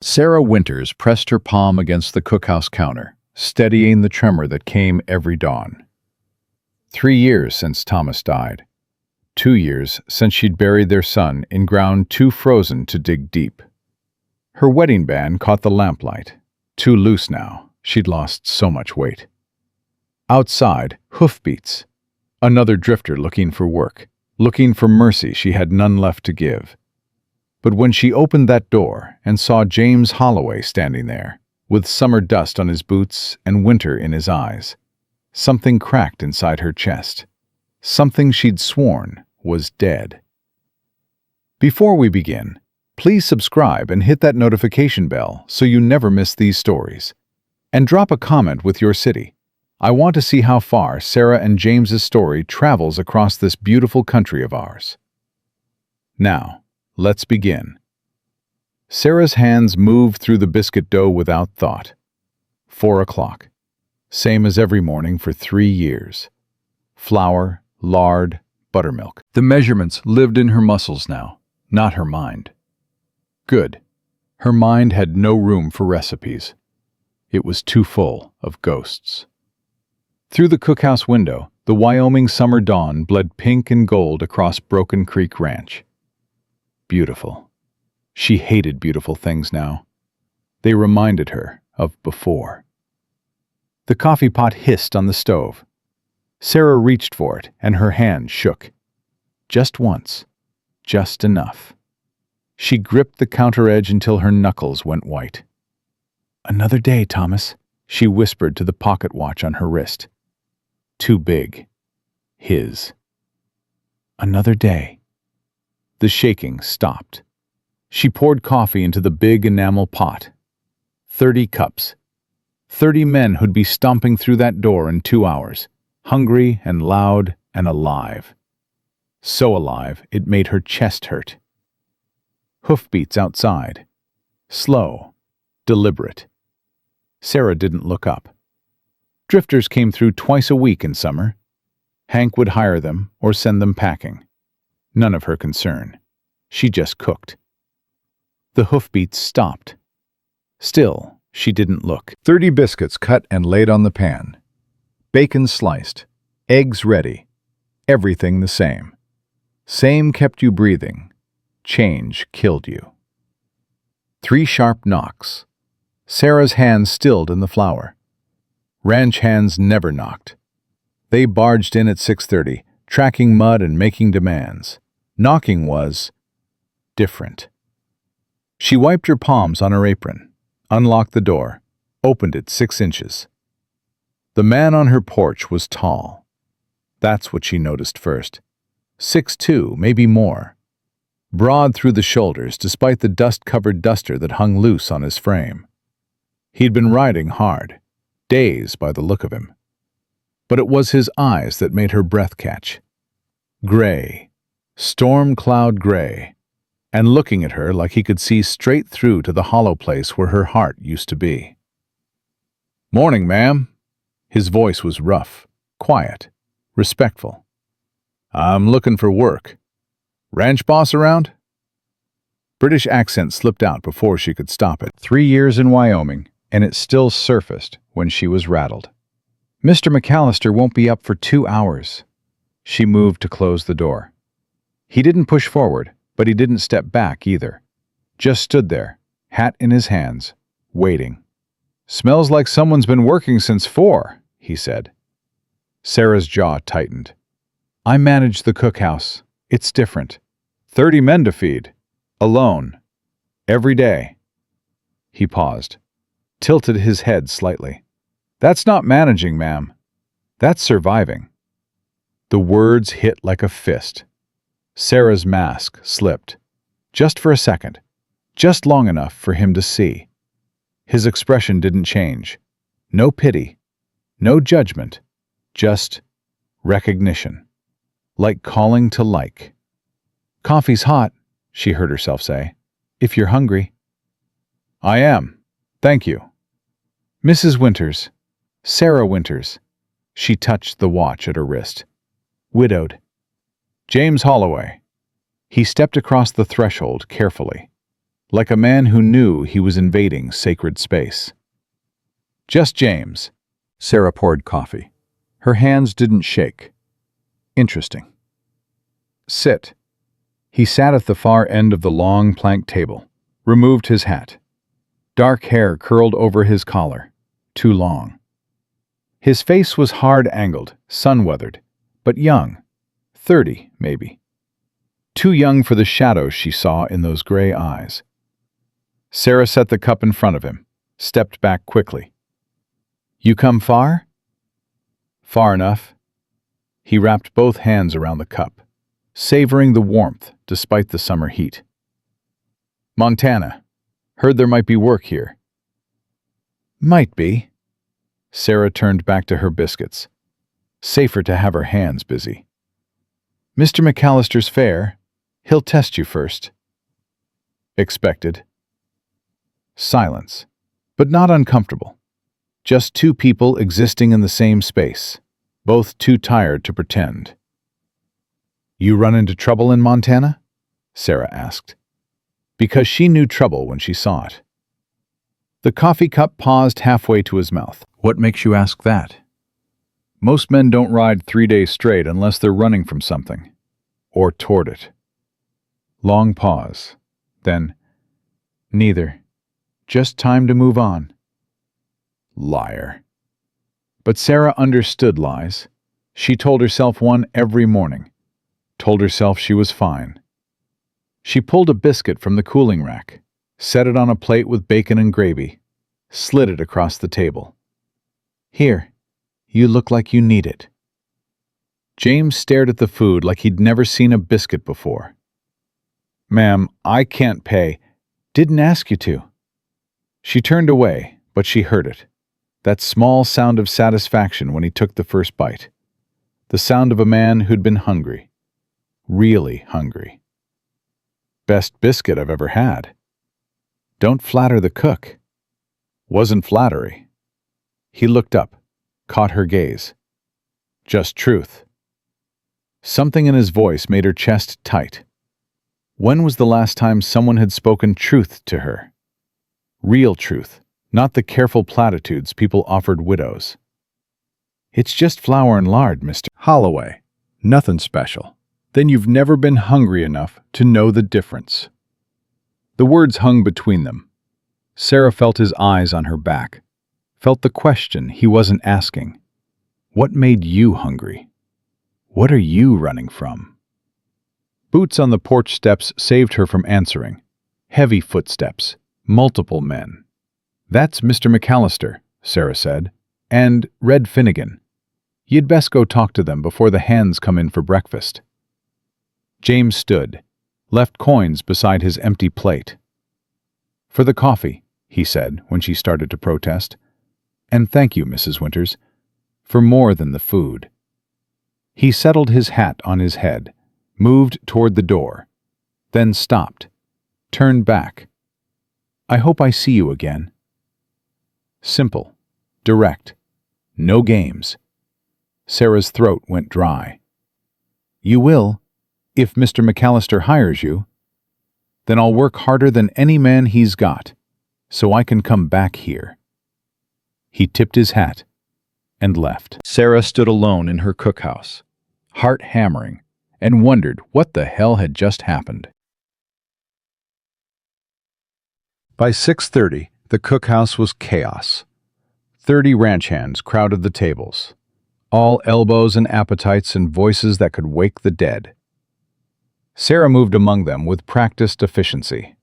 Sarah Winters pressed her palm against the cookhouse counter, steadying the tremor that came every dawn. 3 years since Thomas died. 2 years since she'd buried their son in ground too frozen to dig deep. Her wedding band caught the lamplight. Too loose now, she'd lost so much weight. Outside, hoofbeats. Another drifter looking for work, looking for mercy she had none left to give. But when she opened that door and saw James Holloway standing there, with summer dust on his boots and winter in his eyes, something cracked inside her chest. Something she'd sworn was dead. Before we begin, please subscribe and hit that notification bell so you never miss these stories. And drop a comment with your city. I want to see how far Sarah and James's story travels across this beautiful country of ours. Now, let's begin. Sarah's hands moved through the biscuit dough without thought. 4 o'clock. Same as every morning for 3 years. Flour, lard, buttermilk. The measurements lived in her muscles now, not her mind. Good. Her mind had no room for recipes. It was too full of ghosts. Through the cookhouse window, the Wyoming summer dawn bled pink and gold across Broken Creek Ranch. Beautiful. She hated beautiful things now. They reminded her of before. The coffee pot hissed on the stove. Sarah reached for it, and her hand shook. Just once. Just enough. She gripped the counter edge until her knuckles went white. "Another day, Thomas," she whispered to the pocket watch on her wrist. Too big. His. Another day. The shaking stopped. She poured coffee into the big enamel pot. 30 cups. 30 men who'd be stomping through that door in 2 hours, hungry and loud and alive. So alive, it made her chest hurt. Hoofbeats outside. Slow. Deliberate. Sarah didn't look up. Drifters came through twice a week in summer. Hank would hire them or send them packing. None of her concern. She just cooked. The hoofbeats stopped. Still, she didn't look. 30 biscuits cut and laid on the pan. Bacon sliced. Eggs ready. Everything the same. Same kept you breathing. Change killed you. 3 sharp knocks. Sarah's hands stilled in the flour. Ranch hands never knocked. They barged in at 6:30, tracking mud and making demands. Knocking was different. She wiped her palms on her apron, unlocked the door, opened it 6 inches. The man on her porch was tall. That's what she noticed first. 6'2", maybe more. Broad through the shoulders despite the dust-covered duster that hung loose on his frame. He'd been riding hard, dazed by the look of him. But it was his eyes that made her breath catch. Gray, storm cloud gray, and looking at her like he could see straight through to the hollow place where her heart used to be. "Morning, ma'am." His voice was rough, quiet, respectful. "I'm looking for work. Ranch boss around?" British accent slipped out before she could stop it. 3 years in Wyoming, and it still surfaced when she was rattled. "Mr. McAllister won't be up for 2 hours." She moved to close the door. He didn't push forward, but he didn't step back either. Just stood there, hat in his hands, waiting. "Smells like someone's been working since 4, he said. Sarah's jaw tightened. "I manage the cookhouse. It's different. 30 men to feed. Alone. Every day." He paused, tilted his head slightly. "That's not managing, ma'am. That's surviving." The words hit like a fist. Sarah's mask slipped. Just for a second. Just long enough for him to see. His expression didn't change. No pity. No judgment. Just recognition. Like calling to like. "Coffee's hot," she heard herself say. "If you're hungry." "I am. Thank you." "Mrs. Winters. Sarah Winters." She touched the watch at her wrist. "Widowed." "James Holloway." He stepped across the threshold carefully. like a man who knew he was invading sacred space. "Just James." Sarah poured coffee. Her hands didn't shake. "Interesting." "Sit." He sat at the far end of the long plank table, removed his hat. Dark hair curled over his collar, too long. His face was hard-angled, sun-weathered, but young, 30 maybe. Too young for the shadows she saw in those gray eyes. Sarah set the cup in front of him, stepped back quickly. "You come far?" "Far enough." He wrapped both hands around the cup, savoring the warmth despite the summer heat. "Montana. Heard there might be work here." "Might be." Sarah turned back to her biscuits. Safer to have her hands busy. "Mr. McAllister's fair. He'll test you first." Expected. Silence, but not uncomfortable. Just two people existing in the same space, both too tired to pretend. "You run into trouble in Montana?" Sarah asked, because she knew trouble when she saw it. The coffee cup paused halfway to his mouth. "What makes you ask that?" "Most men don't ride 3 days straight unless they're running from something, or toward it." Long pause. Then, "Neither. Just time to move on." Liar. But Sarah understood lies. She told herself one every morning. Told herself she was fine. She pulled a biscuit from the cooling rack, set it on a plate with bacon and gravy, slid it across the table. "Here, you look like you need it." James stared at the food like he'd never seen a biscuit before. "Ma'am, I can't pay." "Didn't ask you to." She turned away, but she heard it. That small sound of satisfaction when he took the first bite. The sound of a man who'd been hungry. Really hungry. "Best biscuit I've ever had." "Don't flatter the cook." Wasn't flattery. He looked up, caught her gaze. Just truth. Something in his voice made her chest tight. When was the last time someone had spoken truth to her? Real truth, not the careful platitudes people offered widows. "It's just flour and lard, Mr. Holloway. Nothing special." "Then you've never been hungry enough to know the difference." The words hung between them. Sarah felt his eyes on her back, felt the question he wasn't asking. What made you hungry? What are you running from? Boots on the porch steps saved her from answering. Heavy footsteps, multiple men. "That's Mr. McAllister," Sarah said, "and Red Finnegan. You'd best go talk to them before the hands come in for breakfast." James stood, left coins beside his empty plate. "For the coffee," he said when she started to protest. "And thank you, Mrs. Winters, for more than the food." He settled his hat on his head, moved toward the door, then stopped, turned back. "I hope I see you again." Simple, direct, no games. Sarah's throat went dry. "You will, if Mr. McAllister hires you. Then I'll work harder than any man he's got, so I can come back here." He tipped his hat and left. Sarah stood alone in her cookhouse, heart hammering, and wondered what the hell had just happened. By 6:30, the cookhouse was chaos. 30 ranch hands crowded the tables, all elbows and appetites and voices that could wake the dead. Sarah moved among them with practiced efficiency,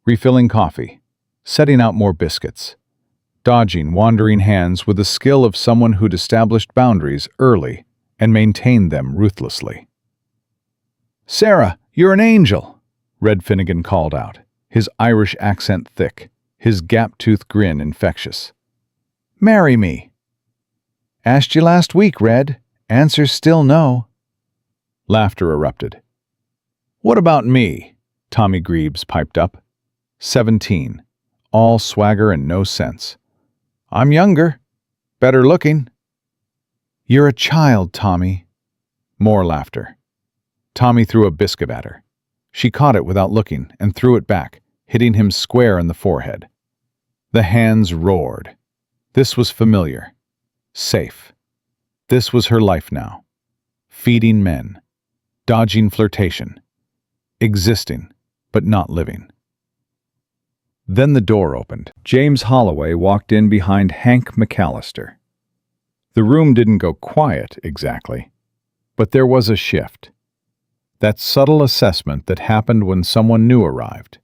refilling coffee, setting out more biscuits, dodging wandering hands with the skill of someone who'd established boundaries early and maintained them ruthlessly. "Sarah, you're an angel," Red Finnegan called out, his Irish accent thick, his gap-toothed grin infectious. "Marry me." "Asked you last week, Red. Answer's still no." Laughter erupted. "What about me?" Tommy Greaves piped up. 17, all swagger and no sense. "I'm younger, better looking." "You're a child, Tommy." More laughter. Tommy threw a biscuit at her. She caught it without looking and threw it back, hitting him square in the forehead. The hands roared. This was familiar. Safe. This was her life now. Feeding men. Dodging flirtation. Existing, but not living. Then the door opened. James Holloway walked in behind Hank McAllister. The room didn't go quiet, exactly, but there was a shift. That subtle assessment that happened when someone new arrived.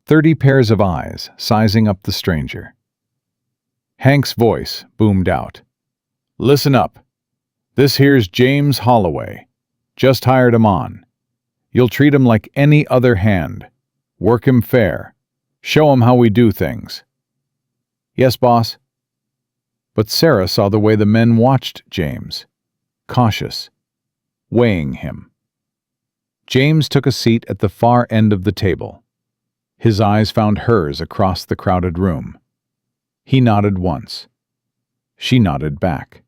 30 pairs of eyes sizing up the stranger. Hank's voice boomed out. "Listen up. This here's James Holloway. Just hired him on. You'll treat him like any other hand. Work him fair. Show him how we do things." "Yes, boss." But Sarah saw the way the men watched James. Cautious. Weighing him. James took a seat at the far end of the table. His eyes found hers across the crowded room. He nodded once. She nodded back.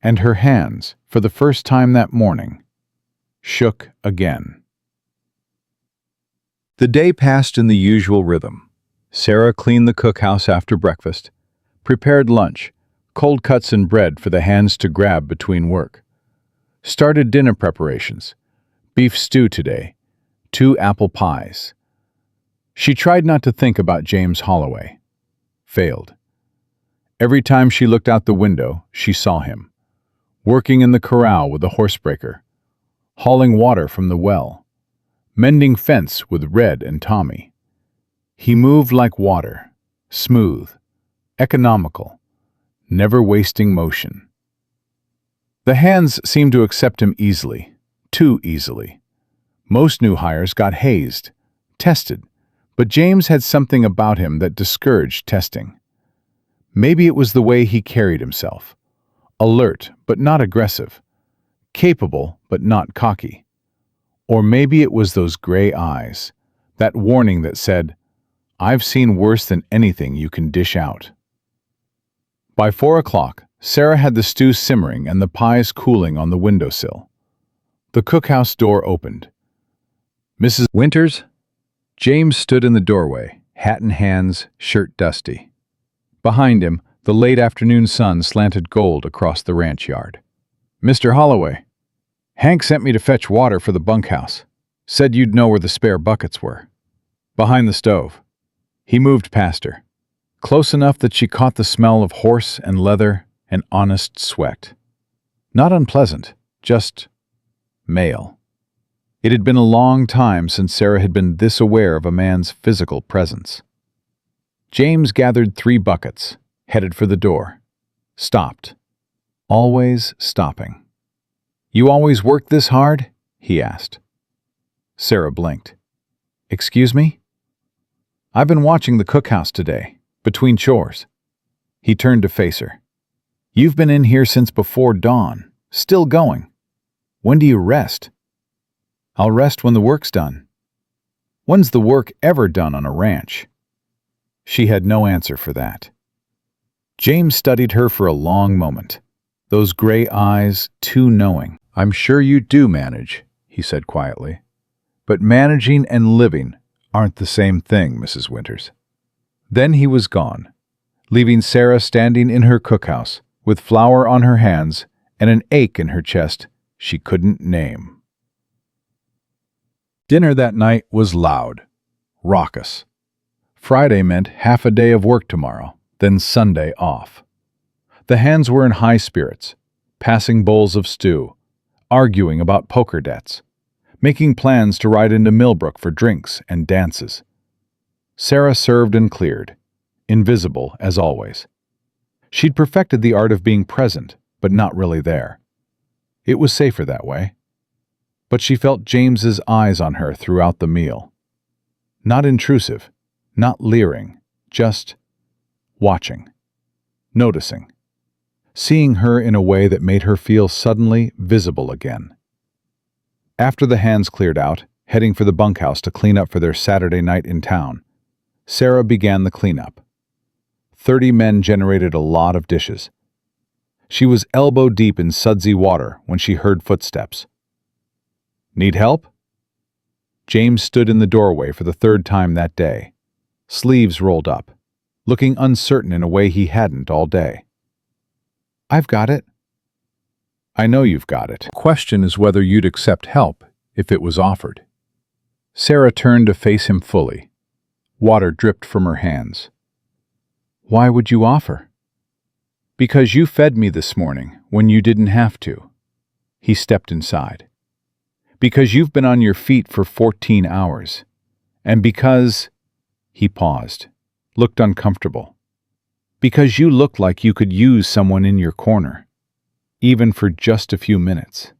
And her hands, for the first time that morning, shook again. The day passed in the usual rhythm. Sarah cleaned the cookhouse after breakfast, prepared lunch, cold cuts and bread for the hands to grab between work. Started dinner preparations. Beef stew today, 2 apple pies. She tried not to think about James Holloway. Failed. Every time she looked out the window, she saw him, working in the corral with a horsebreaker, hauling water from the well, mending fence with Red and Tommy. He moved like water, smooth, economical, never wasting motion. The hands seemed to accept him easily, too easily. Most new hires got hazed, tested, but James had something about him that discouraged testing. Maybe it was the way he carried himself. Alert, but not aggressive. Capable, but not cocky. Or maybe it was those gray eyes, that warning that said, "I've seen worse than anything you can dish out." By 4 o'clock, Sarah had the stew simmering and the pies cooling on the windowsill. The cookhouse door opened. "Mrs. Winters?" James stood in the doorway, hat in hands, shirt dusty. Behind him, the late afternoon sun slanted gold across the ranch yard. "Mr. Holloway, Hank sent me to fetch water for the bunkhouse. Said you'd know where the spare buckets were." "Behind the stove." He moved past her, close enough that she caught the smell of horse and leather and honest sweat. Not unpleasant, just male. It had been a long time since Sarah had been this aware of a man's physical presence. James gathered 3 buckets, headed for the door. Stopped. Always stopping. "You always work this hard?" he asked. Sarah blinked. "Excuse me?" "I've been watching the cookhouse today, between chores." He turned to face her. "You've been in here since before dawn, still going. When do you rest?" "I'll rest when the work's done." "When's the work ever done on a ranch?" She had no answer for that. James studied her for a long moment, those gray eyes too knowing. "I'm sure you do manage," he said quietly. "But managing and living aren't the same thing, Mrs. Winters." Then he was gone, leaving Sarah standing in her cookhouse with flour on her hands and an ache in her chest she couldn't name. Dinner that night was loud, raucous. Friday meant half a day of work tomorrow, then Sunday off. The hands were in high spirits, passing bowls of stew, arguing about poker debts, making plans to ride into Millbrook for drinks and dances. Sarah served and cleared, invisible as always. She'd perfected the art of being present, but not really there. It was safer that way. But she felt James's eyes on her throughout the meal. Not intrusive, not leering, just watching, noticing, seeing her in a way that made her feel suddenly visible again. After the hands cleared out, heading for the bunkhouse to clean up for their Saturday night in town, Sarah began the cleanup. 30 men generated a lot of dishes. She was elbow deep in sudsy water when she heard footsteps. "Need help?" James stood in the doorway for the third time that day, sleeves rolled up, looking uncertain in a way he hadn't all day. "I've got it." "I know you've got it. The question is whether you'd accept help if it was offered." Sarah turned to face him fully. Water dripped from her hands. "Why would you offer?" "Because you fed me this morning when you didn't have to." He stepped inside. "Because you've been on your feet for 14 hours. And because—" He paused, looked uncomfortable. "Because you look like you could use someone in your corner, even for just a few minutes."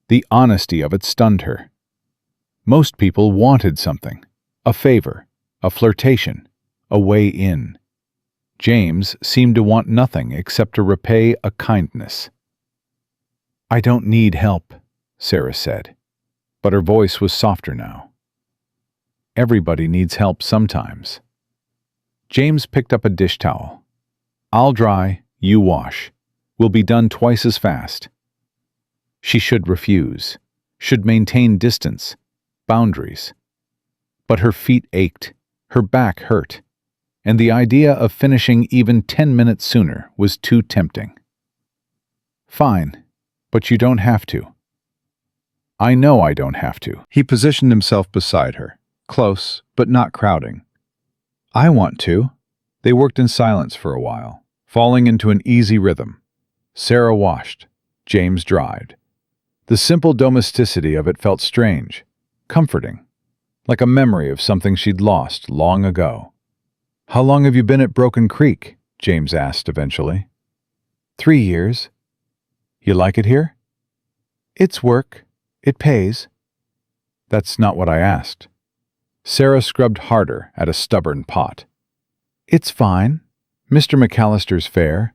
The honesty of it stunned her. Most people wanted something, a favor, a flirtation, a way in. James seemed to want nothing except to repay a kindness. "I don't need help," Sarah said, but her voice was softer now. "Everybody needs help sometimes." James picked up a dish towel. "I'll dry, you wash. We'll be done twice as fast." She should refuse, should maintain distance, boundaries. But her feet ached, her back hurt, and the idea of finishing even 10 minutes sooner was too tempting. "Fine, but you don't have to." "I know I don't have to." He positioned himself beside her, close but not crowding. "I want to." They worked in silence for a while, falling into an easy rhythm. Sarah washed, James dried. The simple domesticity of it felt strange, comforting, like a memory of something she'd lost long ago. "How long have you been at Broken Creek?" James asked eventually. 3 years. "You like it here?" "It's work. It pays." "That's not what I asked." Sarah scrubbed harder at a stubborn pot. "It's fine. Mr. McAllister's fair.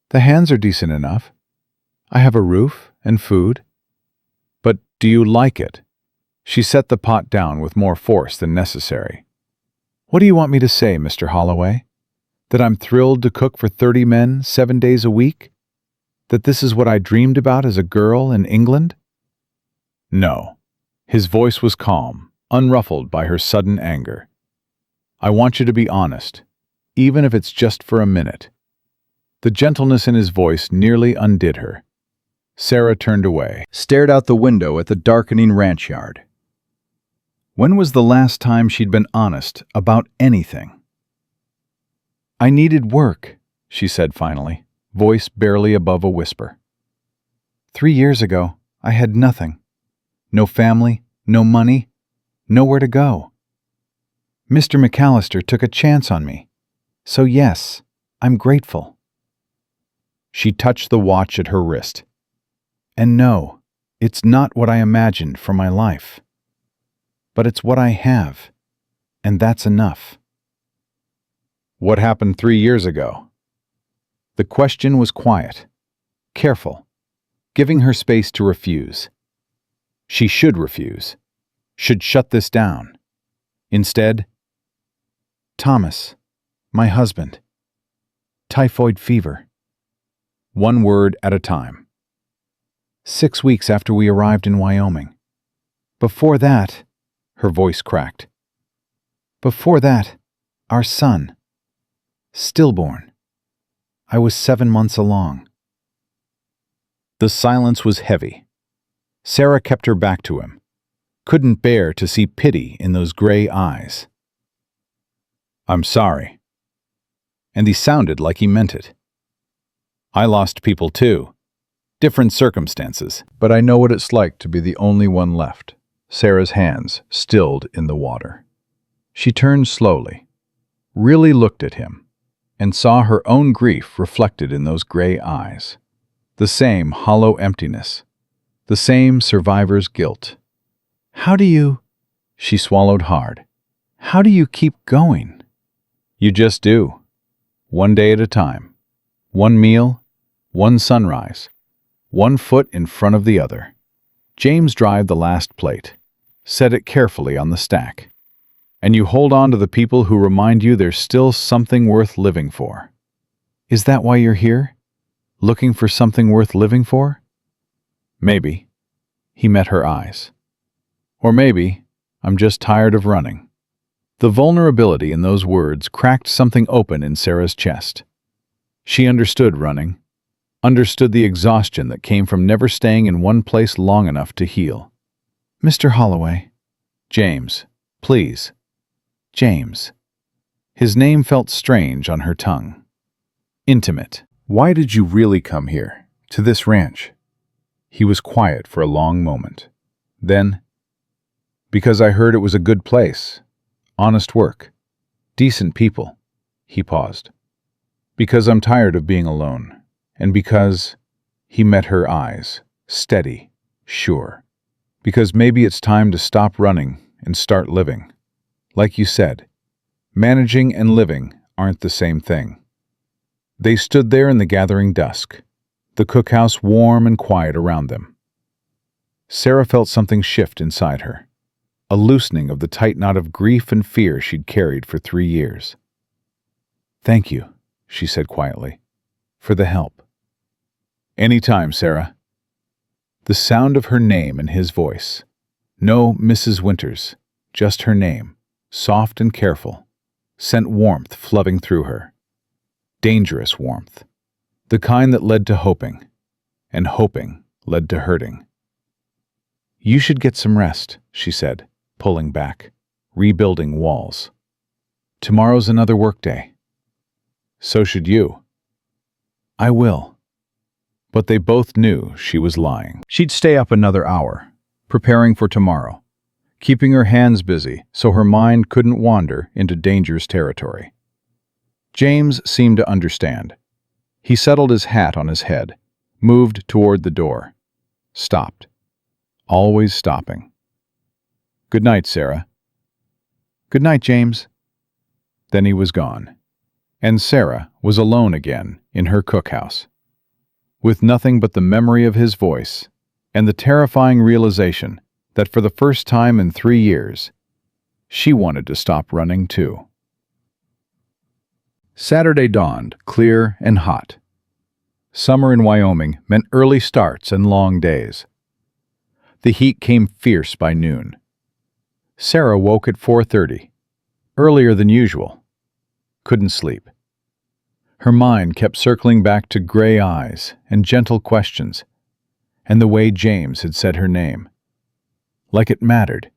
The hands are decent enough. I have a roof and food." "But do you like it?" She set the pot down with more force than necessary. "What do you want me to say, Mr. Holloway? That I'm thrilled to cook for 30 men 7 days a week? That this is what I dreamed about as a girl in England?" "No." His voice was calm, unruffled by her sudden anger. "I want you to be honest, even if it's just for a minute." The gentleness in his voice nearly undid her. Sarah turned away, stared out the window at the darkening ranch yard. When was the last time she'd been honest about anything? "I needed work," she said finally, voice barely above a whisper. 3 years ago, I had nothing. No family, no money, nowhere to go. Mr. McAllister took a chance on me. So yes, I'm grateful." She touched the watch at her wrist. "And no, it's not what I imagined for my life. But it's what I have, and that's enough." "What happened 3 years ago?" The question was quiet, careful, giving her space to refuse. She should refuse, should shut this down. Instead, "Thomas, my husband. Typhoid fever." One word at a time. 6 weeks after we arrived in Wyoming. Before that, her voice cracked. Before that, our son. Stillborn. I was 7 months along. The silence was heavy. Sarah kept her back to him, couldn't bear to see pity in those gray eyes. "I'm sorry." And he sounded like he meant it. "I lost people too. Different circumstances. But I know what it's like to be the only one left." Sarah's hands stilled in the water. She turned slowly, really looked at him, and saw her own grief reflected in those gray eyes. The same hollow emptiness, the same survivor's guilt. "How do you—" She swallowed hard. "How do you keep going?" "You just do. One day at a time. One meal, one sunrise, one foot in front of the other." James dried the last plate, set it carefully on the stack. "And you hold on to the people who remind you there's still something worth living for." "Is that why you're here? Looking for something worth living for?" "Maybe." He met her eyes. Or maybe I'm just tired of running. The vulnerability in those words cracked something open in Sarah's chest. She understood running, understood the exhaustion that came from never staying in one place long enough to heal. "Mr. Holloway." "James, please." James. His name felt strange on her tongue. Intimate. "Why did you really come here, to this ranch?" He was quiet for a long moment. Then, "Because I heard it was a good place. Honest work. Decent people." He paused. "Because I'm tired of being alone. And because—" He met her eyes, steady, sure. "Because maybe it's time to stop running and start living. Like you said, managing and living aren't the same thing." They stood there in the gathering dusk, the cookhouse warm and quiet around them. Sarah felt something shift inside her, a loosening of the tight knot of grief and fear she'd carried for 3 years. "Thank you," she said quietly, "for the help." "Anytime, Sarah." The sound of her name in his voice. No Mrs. Winters, just her name, soft and careful, sent warmth flooding through her. Dangerous warmth. The kind that led to hoping, and hoping led to hurting. "You should get some rest," she said, pulling back, rebuilding walls. "Tomorrow's another workday." "So should you." "I will." But they both knew she was lying. She'd stay up another hour, preparing for tomorrow, keeping her hands busy so her mind couldn't wander into dangerous territory. James seemed to understand. He settled his hat on his head, moved toward the door. Stopped. Always stopping. "Good night, Sarah." "Good night, James." Then he was gone. And Sarah was alone again in her cookhouse, with nothing but the memory of his voice and the terrifying realization that for the first time in 3 years, she wanted to stop running too. Saturday dawned, clear and hot. Summer in Wyoming meant early starts and long days. The heat came fierce by noon. Sarah woke at 4:30, earlier than usual. Couldn't sleep. Her mind kept circling back to gray eyes and gentle questions, and the way James had said her name. Like it mattered.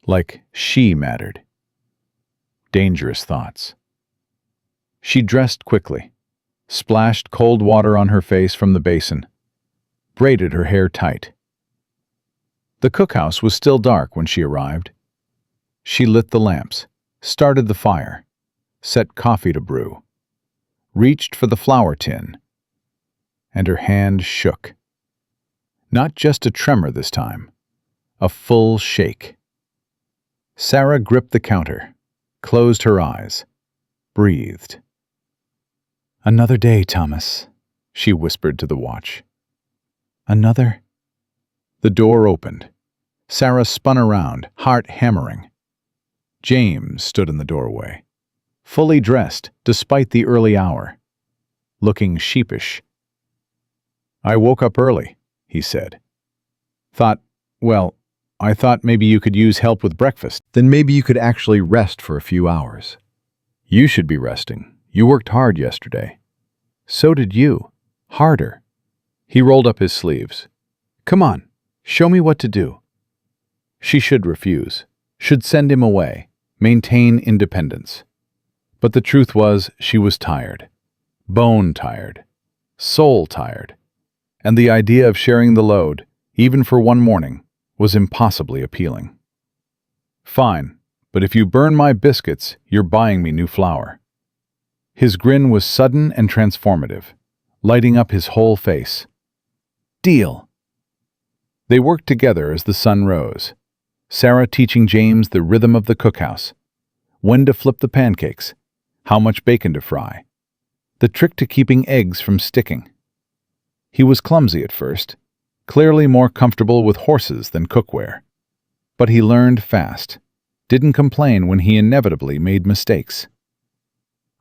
Like she mattered. Dangerous thoughts. She dressed quickly, splashed cold water on her face from the basin, braided her hair tight. The cookhouse was still dark when she arrived. She lit the lamps, started the fire, set coffee to brew, reached for the flour tin, and her hand shook. Not just a tremor this time, a full shake. Sarah gripped the counter, closed her eyes, breathed. "Another day, Thomas," she whispered to the watch. "Another—" The door opened. Sarah spun around, heart hammering. James stood in the doorway, fully dressed despite the early hour, looking sheepish. "I woke up early," he said. I thought maybe you could use help with breakfast. Then maybe you could actually rest for a few hours." "You should be resting. You worked hard yesterday." "So did you. Harder." He rolled up his sleeves. "Come on, show me what to do." She should refuse, should send him away, maintain independence. But the truth was she was tired. Bone tired. Soul tired. And the idea of sharing the load, even for one morning, was impossibly appealing. "Fine, but if you burn my biscuits, you're buying me new flour." His grin was sudden and transformative, lighting up his whole face. "Deal." They worked together as the sun rose, Sarah teaching James the rhythm of the cookhouse, when to flip the pancakes, how much bacon to fry, the trick to keeping eggs from sticking. He was clumsy at first, clearly more comfortable with horses than cookware. But he learned fast, didn't complain when he inevitably made mistakes.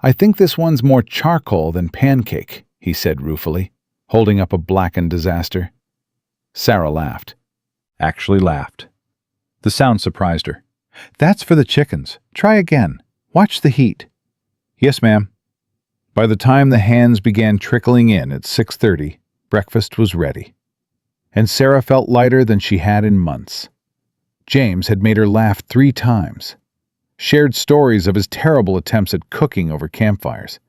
"I think this one's more charcoal than pancake," he said ruefully, holding up a blackened disaster. Sarah laughed. Actually laughed. The sound surprised her. "That's for the chickens. Try again. Watch the heat." "Yes, ma'am." By the time the hands began trickling in at 6:30, breakfast was ready. And Sarah felt lighter than she had in months. James had made her laugh 3 times, shared stories of his terrible attempts at cooking over campfires,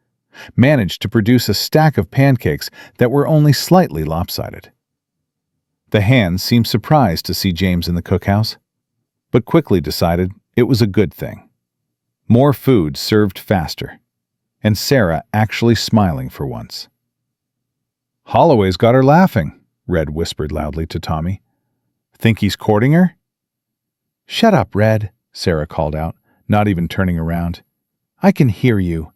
managed to produce a stack of pancakes that were only slightly lopsided. The hands seemed surprised to see James in the cookhouse, but quickly decided it was a good thing. More food served faster, and Sarah actually smiling for once. "Holloway's got her laughing," Red whispered loudly to Tommy. "Think he's courting her?" "Shut up, Red," Sarah called out, not even turning around. "I can hear you."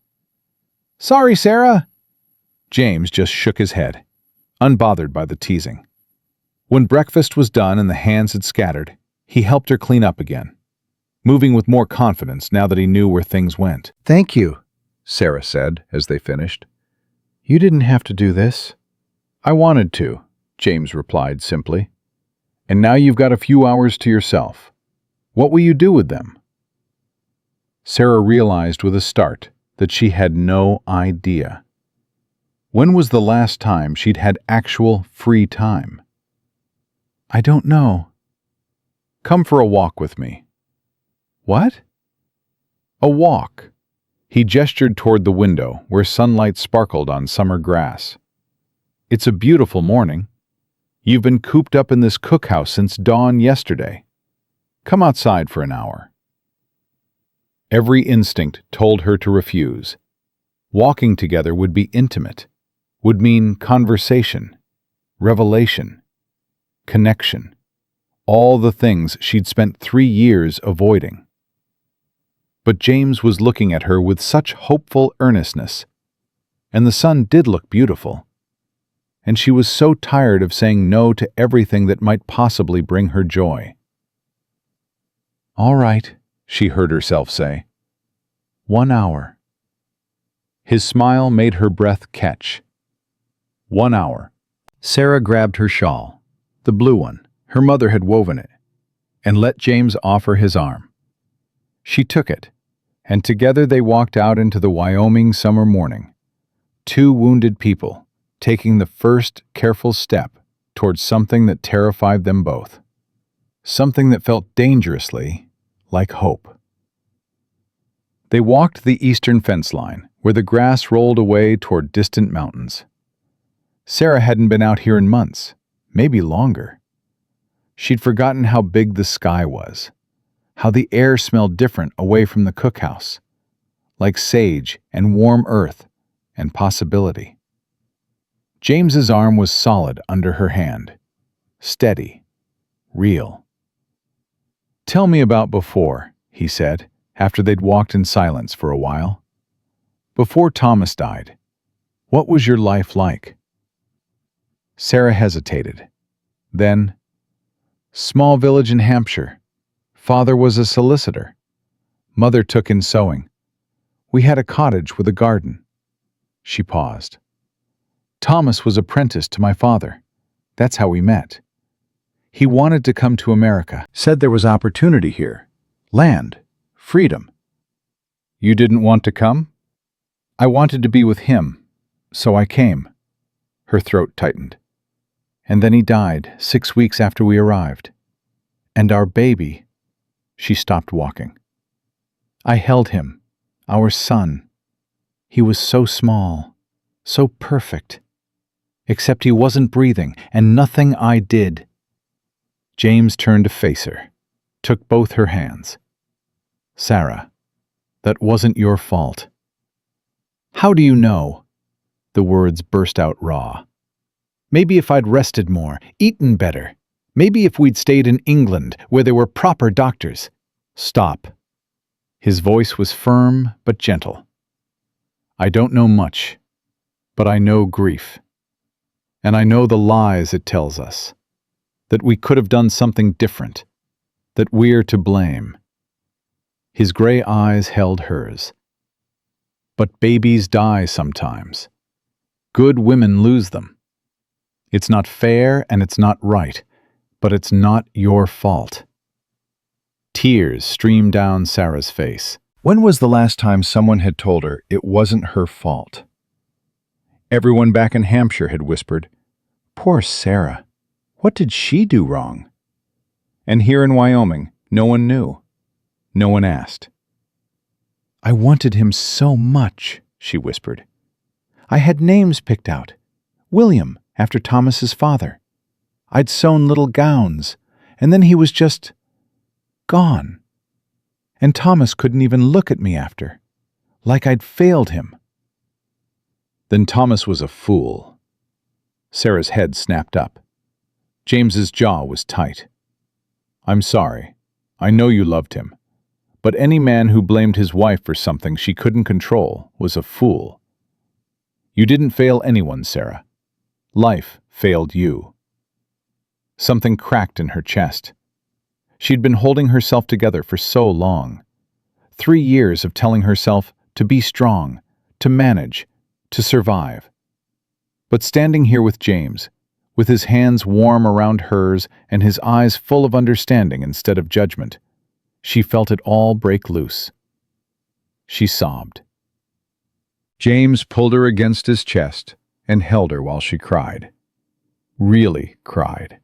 "Sorry, Sarah." James just shook his head, unbothered by the teasing. When breakfast was done and the hands had scattered, he helped her clean up again, moving with more confidence now that he knew where things went. "Thank you," Sarah said as they finished. "You didn't have to do this." "I wanted to," James replied simply. "And now you've got a few hours to yourself. What will you do with them?" Sarah realized with a start that she had no idea. When was the last time she'd had actual free time? "I don't know." "Come for a walk with me." "What?" "A walk." He gestured toward the window where sunlight sparkled on summer grass. "It's a beautiful morning. You've been cooped up in this cookhouse since dawn yesterday. Come outside for an hour." Every instinct told her to refuse. Walking together would be intimate, would mean conversation, revelation, connection, all the things she'd spent 3 years avoiding. But James was looking at her with such hopeful earnestness, and the sun did look beautiful, and she was so tired of saying no to everything that might possibly bring her joy. "All right," she heard herself say. 1 hour. His smile made her breath catch. 1 hour. Sarah grabbed her shawl, the blue one, her mother had woven it, and let James offer his arm. She took it, and together they walked out into the Wyoming summer morning. 2 wounded people, taking the first careful step towards something that terrified them both. Something that felt dangerously like hope. They walked the eastern fence line, where the grass rolled away toward distant mountains. Sarah hadn't been out here in months, maybe longer. She'd forgotten how big the sky was, how the air smelled different away from the cookhouse, like sage and warm earth and possibility. James's arm was solid under her hand, steady, real. "Tell me about before," he said, after they'd walked in silence for a while. "Before Thomas died, what was your life like?" Sarah hesitated. Then, "Small village in Hampshire. Father was a solicitor. Mother took in sewing. We had a cottage with a garden." She paused. "Thomas was apprenticed to my father. That's how we met. He wanted to come to America, said there was opportunity here. Land. Freedom." "You didn't want to come?" "I wanted to be with him, so I came." Her throat tightened. "And then he died 6 weeks after we arrived. And our baby..." She stopped walking. "I held him, our son. He was so small, so perfect. Except he wasn't breathing, and nothing I did." James turned to face her, took both her hands. "Sarah, that wasn't your fault." "How do you know?" The words burst out raw. "Maybe if I'd rested more, eaten better. Maybe if we'd stayed in England, where there were proper doctors." "Stop." His voice was firm but gentle. "I don't know much, but I know grief. And I know the lies it tells us. That we could have done something different. That we're to blame." His gray eyes held hers. "But babies die sometimes. Good women lose them. It's not fair and it's not right, but it's not your fault." Tears streamed down Sarah's face. When was the last time someone had told her it wasn't her fault? Everyone back in Hampshire had whispered, "Poor Sarah. What did she do wrong?" And here in Wyoming, no one knew. No one asked. "I wanted him so much," she whispered. "I had names picked out. William, after Thomas's father. I'd sewn little gowns, and then he was just gone. And Thomas couldn't even look at me after, like I'd failed him." Then Thomas was a fool. Sarah's head snapped up. James's jaw was tight. "I'm sorry. I know you loved him. But any man who blamed his wife for something she couldn't control was a fool. You didn't fail anyone, Sarah. Life failed you." Something cracked in her chest. She'd been holding herself together for so long. 3 years of telling herself to be strong, to manage, to survive. But standing here with James, with his hands warm around hers and his eyes full of understanding instead of judgment, she felt it all break loose. She sobbed. James pulled her against his chest and held her while she cried. Really cried.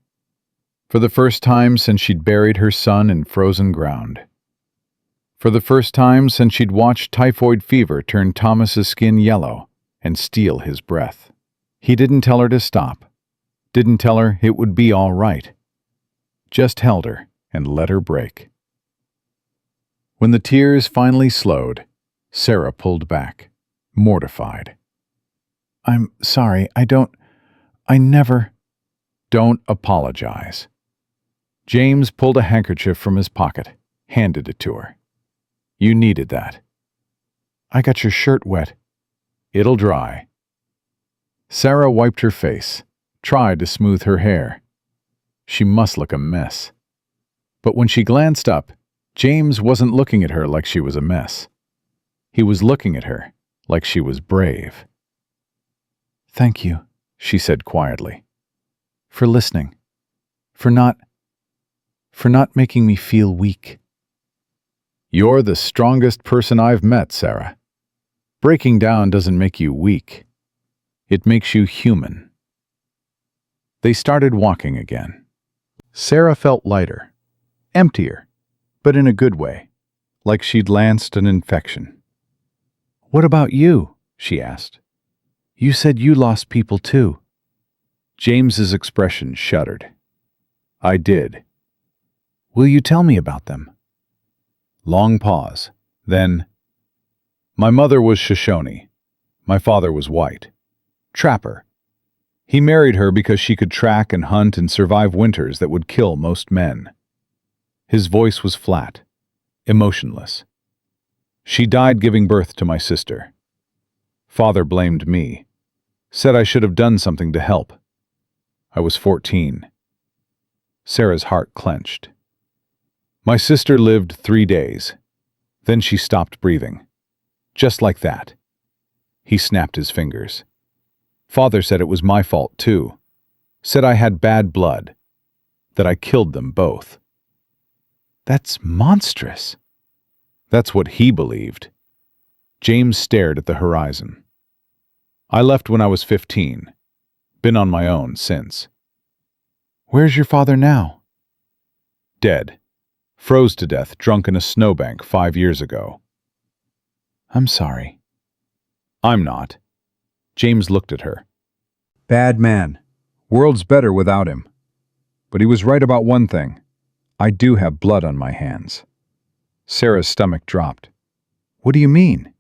For the first time since she'd buried her son in frozen ground. For the first time since she'd watched typhoid fever turn Thomas's skin yellow and steal his breath. He didn't tell her to stop. Didn't tell her it would be all right. Just held her and let her break. When the tears finally slowed, Sarah pulled back, mortified. "I'm sorry, I never—" "Don't apologize." James pulled a handkerchief from his pocket, handed it to her. "You needed that." "I got your shirt wet." "It'll dry." Sarah wiped her face, tried to smooth her hair. She must look a mess. But when she glanced up, James wasn't looking at her like she was a mess. He was looking at her like she was brave. "Thank you," she said quietly, "for listening, for not making me feel weak." "You're the strongest person I've met, Sarah. Breaking down doesn't make you weak. It makes you human." They started walking again. Sarah felt lighter, emptier, but in a good way, like she'd lanced an infection. "What about you?" she asked. "You said you lost people too." James's expression shuddered. "I did." "Will you tell me about them?" Long pause. Then, "My mother was Shoshone. My father was white. Trapper. He married her because she could track and hunt and survive winters that would kill most men." His voice was flat, emotionless. "She died giving birth to my sister. Father blamed me. Said I should have done something to help. I was 14. Sarah's heart clenched. "My sister lived 3 days. Then she stopped breathing. Just like that." He snapped his fingers. "Father said it was my fault too. Said I had bad blood. That I killed them both." "That's monstrous." "That's what he believed." James stared at the horizon. "I left when I was 15. Been on my own since." "Where's your father now?" "Dead. Froze to death drunk in a snowbank 5 years ago." "I'm sorry." "I'm not." James looked at her. "Bad man. World's better without him. But he was right about one thing. I do have blood on my hands." Sarah's stomach dropped. "What do you mean?"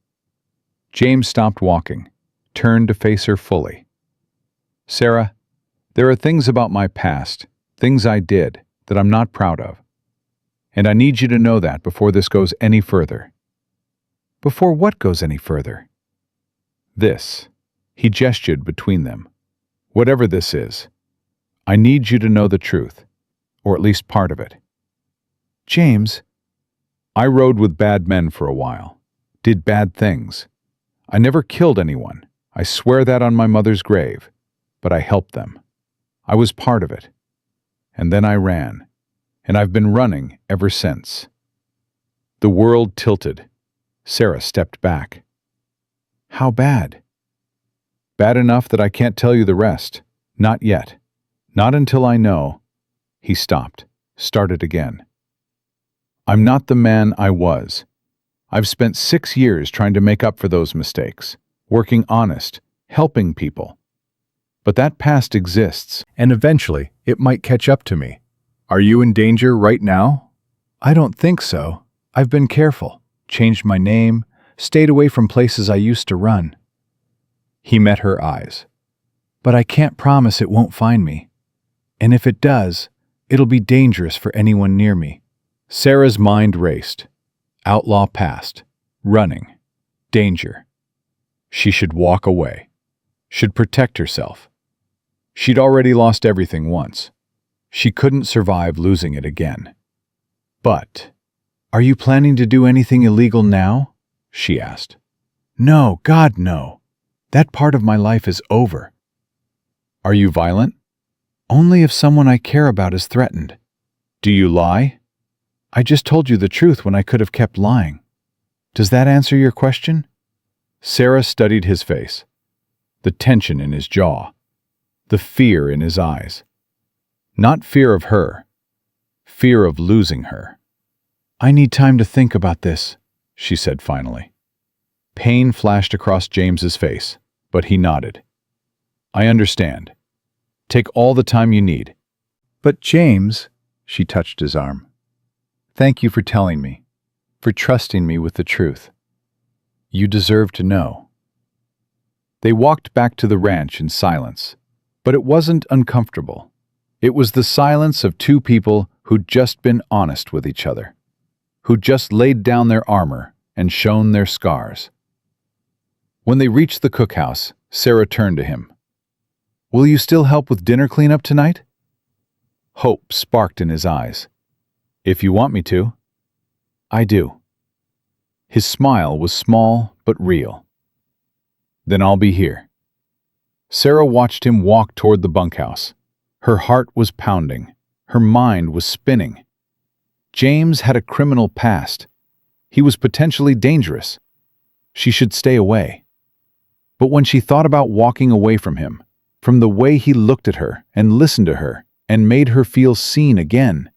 James stopped walking, turned to face her fully. "Sarah, there are things about my past, things I did, that I'm not proud of. And I need you to know that before this goes any further." "Before what goes any further?" "This." He gestured between them. "Whatever this is, I need you to know the truth, or at least part of it." "James." "I rode with bad men for a while, did bad things. I never killed anyone, I swear that on my mother's grave, but I helped them. I was part of it. And then I ran, and I've been running ever since." The world tilted. Sarah stepped back. How bad? Bad enough that I can't tell you the rest. Not yet. Not until I know. He stopped, started again. I'm not the man I was. I've spent 6 years trying to make up for those mistakes, working honest, helping people. But that past exists, and eventually it might catch up to me. Are you in danger right now? I don't think so. I've been careful, changed my name, stayed away from places I used to run. He met her eyes. But I can't promise it won't find me. And if it does, it'll be dangerous for anyone near me. Sarah's mind raced. Outlaw past. Running. Danger. She should walk away. Should protect herself. She'd already lost everything once. She couldn't survive losing it again. But, are you planning to do anything illegal now? She asked. No, God, no. That part of my life is over. Are you violent? Only if someone I care about is threatened. Do you lie? I just told you the truth when I could have kept lying. Does that answer your question? Sarah studied his face, the tension in his jaw, the fear in his eyes. Not fear of her, fear of losing her. I need time to think about this, she said finally. Pain flashed across James's face, but he nodded. I understand. Take all the time you need. But James, she touched his arm. Thank you for telling me, for trusting me with the truth. You deserve to know. They walked back to the ranch in silence, but it wasn't uncomfortable. It was the silence of two people who'd just been honest with each other, who'd just laid down their armor and shown their scars. When they reached the cookhouse, Sarah turned to him. Will you still help with dinner cleanup tonight? Hope sparked in his eyes. If you want me to. I do. His smile was small but real. Then I'll be here. Sarah watched him walk toward the bunkhouse. Her heart was pounding. Her mind was spinning. James had a criminal past. He was potentially dangerous. She should stay away. But when she thought about walking away from him, from the way he looked at her and listened to her and made her feel seen again,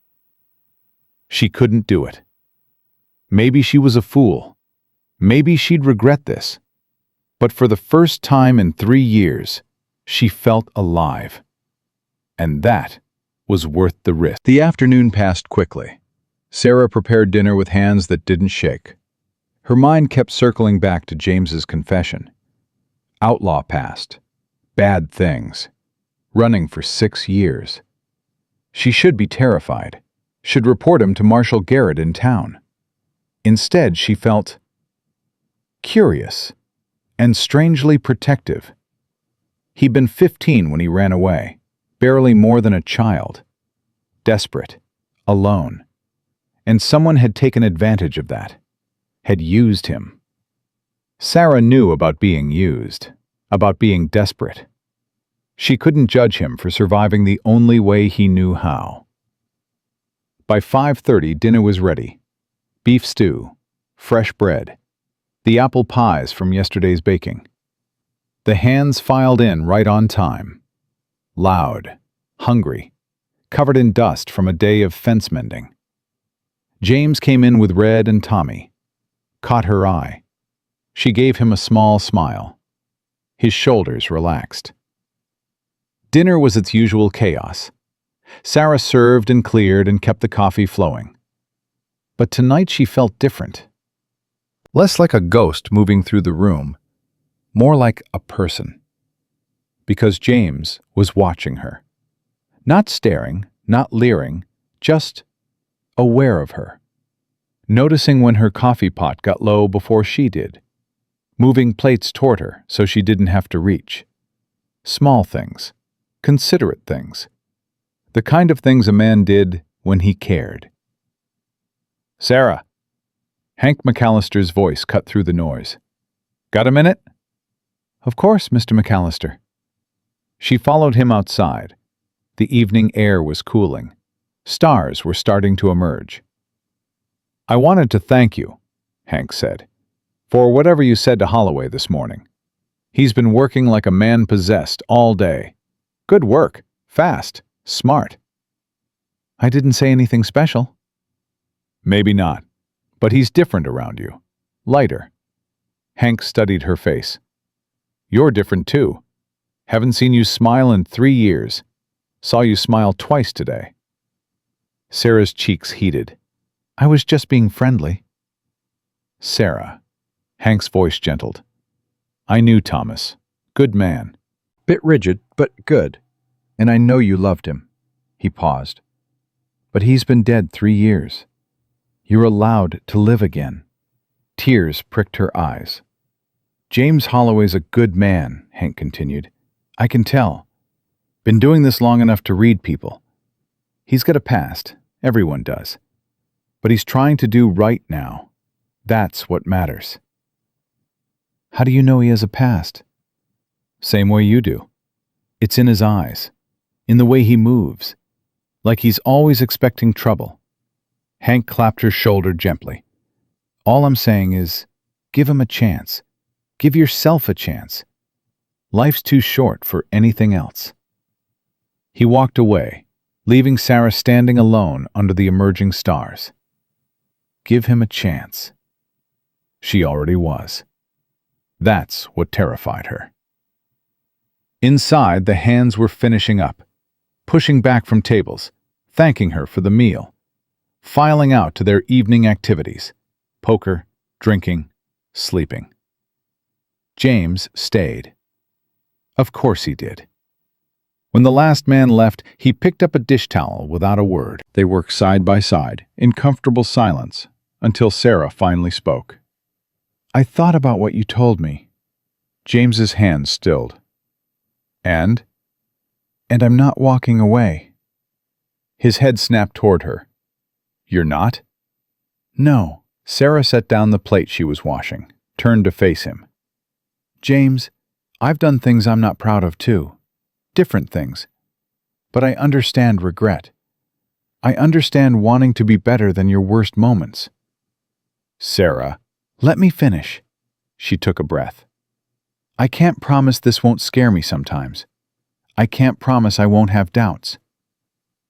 she couldn't do it. Maybe she was a fool. Maybe she'd regret this. But for the first time in 3 years, she felt alive. And that was worth the risk. The afternoon passed quickly. Sarah prepared dinner with hands that didn't shake. Her mind kept circling back to James's confession. Outlaw past. Bad things. Running for 6 years. She should be terrified. Should report him to Marshal Garrett in town. Instead, she felt curious and strangely protective. He'd been 15 when he ran away, barely more than a child. Desperate, alone. And someone had taken advantage of that, had used him. Sarah knew about being used, about being desperate. She couldn't judge him for surviving the only way he knew how. By 5:30, dinner was ready. Beef stew, fresh bread, the apple pies from yesterday's baking. The hands filed in right on time. Loud, hungry, covered in dust from a day of fence mending. James came in with Red and Tommy. Caught her eye. She gave him a small smile. His shoulders relaxed. Dinner was its usual chaos. Sarah served and cleared and kept the coffee flowing. But tonight she felt different. Less like a ghost moving through the room, more like a person. Because James was watching her. Not staring, not leering, just aware of her. Noticing when her coffee pot got low before she did. Moving plates toward her so she didn't have to reach. Small things. Considerate things. The kind of things a man did when he cared. Sarah. Hank McAllister's voice cut through the noise. Got a minute? Of course, Mr. McAllister. She followed him outside. The evening air was cooling. Stars were starting to emerge. "I wanted to thank you," Hank said, "for whatever you said to Holloway this morning. He's been working like a man possessed all day. Good work, fast, smart." "I didn't say anything special." "Maybe not, but he's different around you. Lighter." Hank studied her face. "You're different too. Haven't seen you smile in 3 years. Saw you smile twice today." Sarah's cheeks heated. "I was just being friendly." "Sarah," Hank's voice gentled. "I knew Thomas. Good man. Bit rigid, but good. And I know you loved him." He paused. "But he's been dead 3 years. You're allowed to live again." Tears pricked her eyes. "James Holloway's a good man," Hank continued. "I can tell. Been doing this long enough to read people. He's got a past. Everyone does. But he's trying to do right now. That's what matters." "How do you know he has a past?" "Same way you do. It's in his eyes, in the way he moves, like he's always expecting trouble." Hank clapped her shoulder gently. "All I'm saying is, give him a chance. Give yourself a chance. Life's too short for anything else." He walked away, leaving Sarah standing alone under the emerging stars. Give him a chance. She already was. That's what terrified her. Inside, the hands were finishing up, pushing back from tables, thanking her for the meal, filing out to their evening activities: poker, drinking, sleeping. James stayed. Of course he did. When the last man left, he picked up a dish towel without a word. They worked side by side, in comfortable silence, until Sarah finally spoke. "I thought about what you told me." James's hands stilled. And I'm not walking away." His head snapped toward her. "You're not?" "No." Sarah set down the plate she was washing, turned to face him. "James, I've done things I'm not proud of too. Different things. But I understand regret. I understand wanting to be better than your worst moments." "Sarah, let me finish." She took a breath. "I can't promise this won't scare me sometimes. I can't promise I won't have doubts.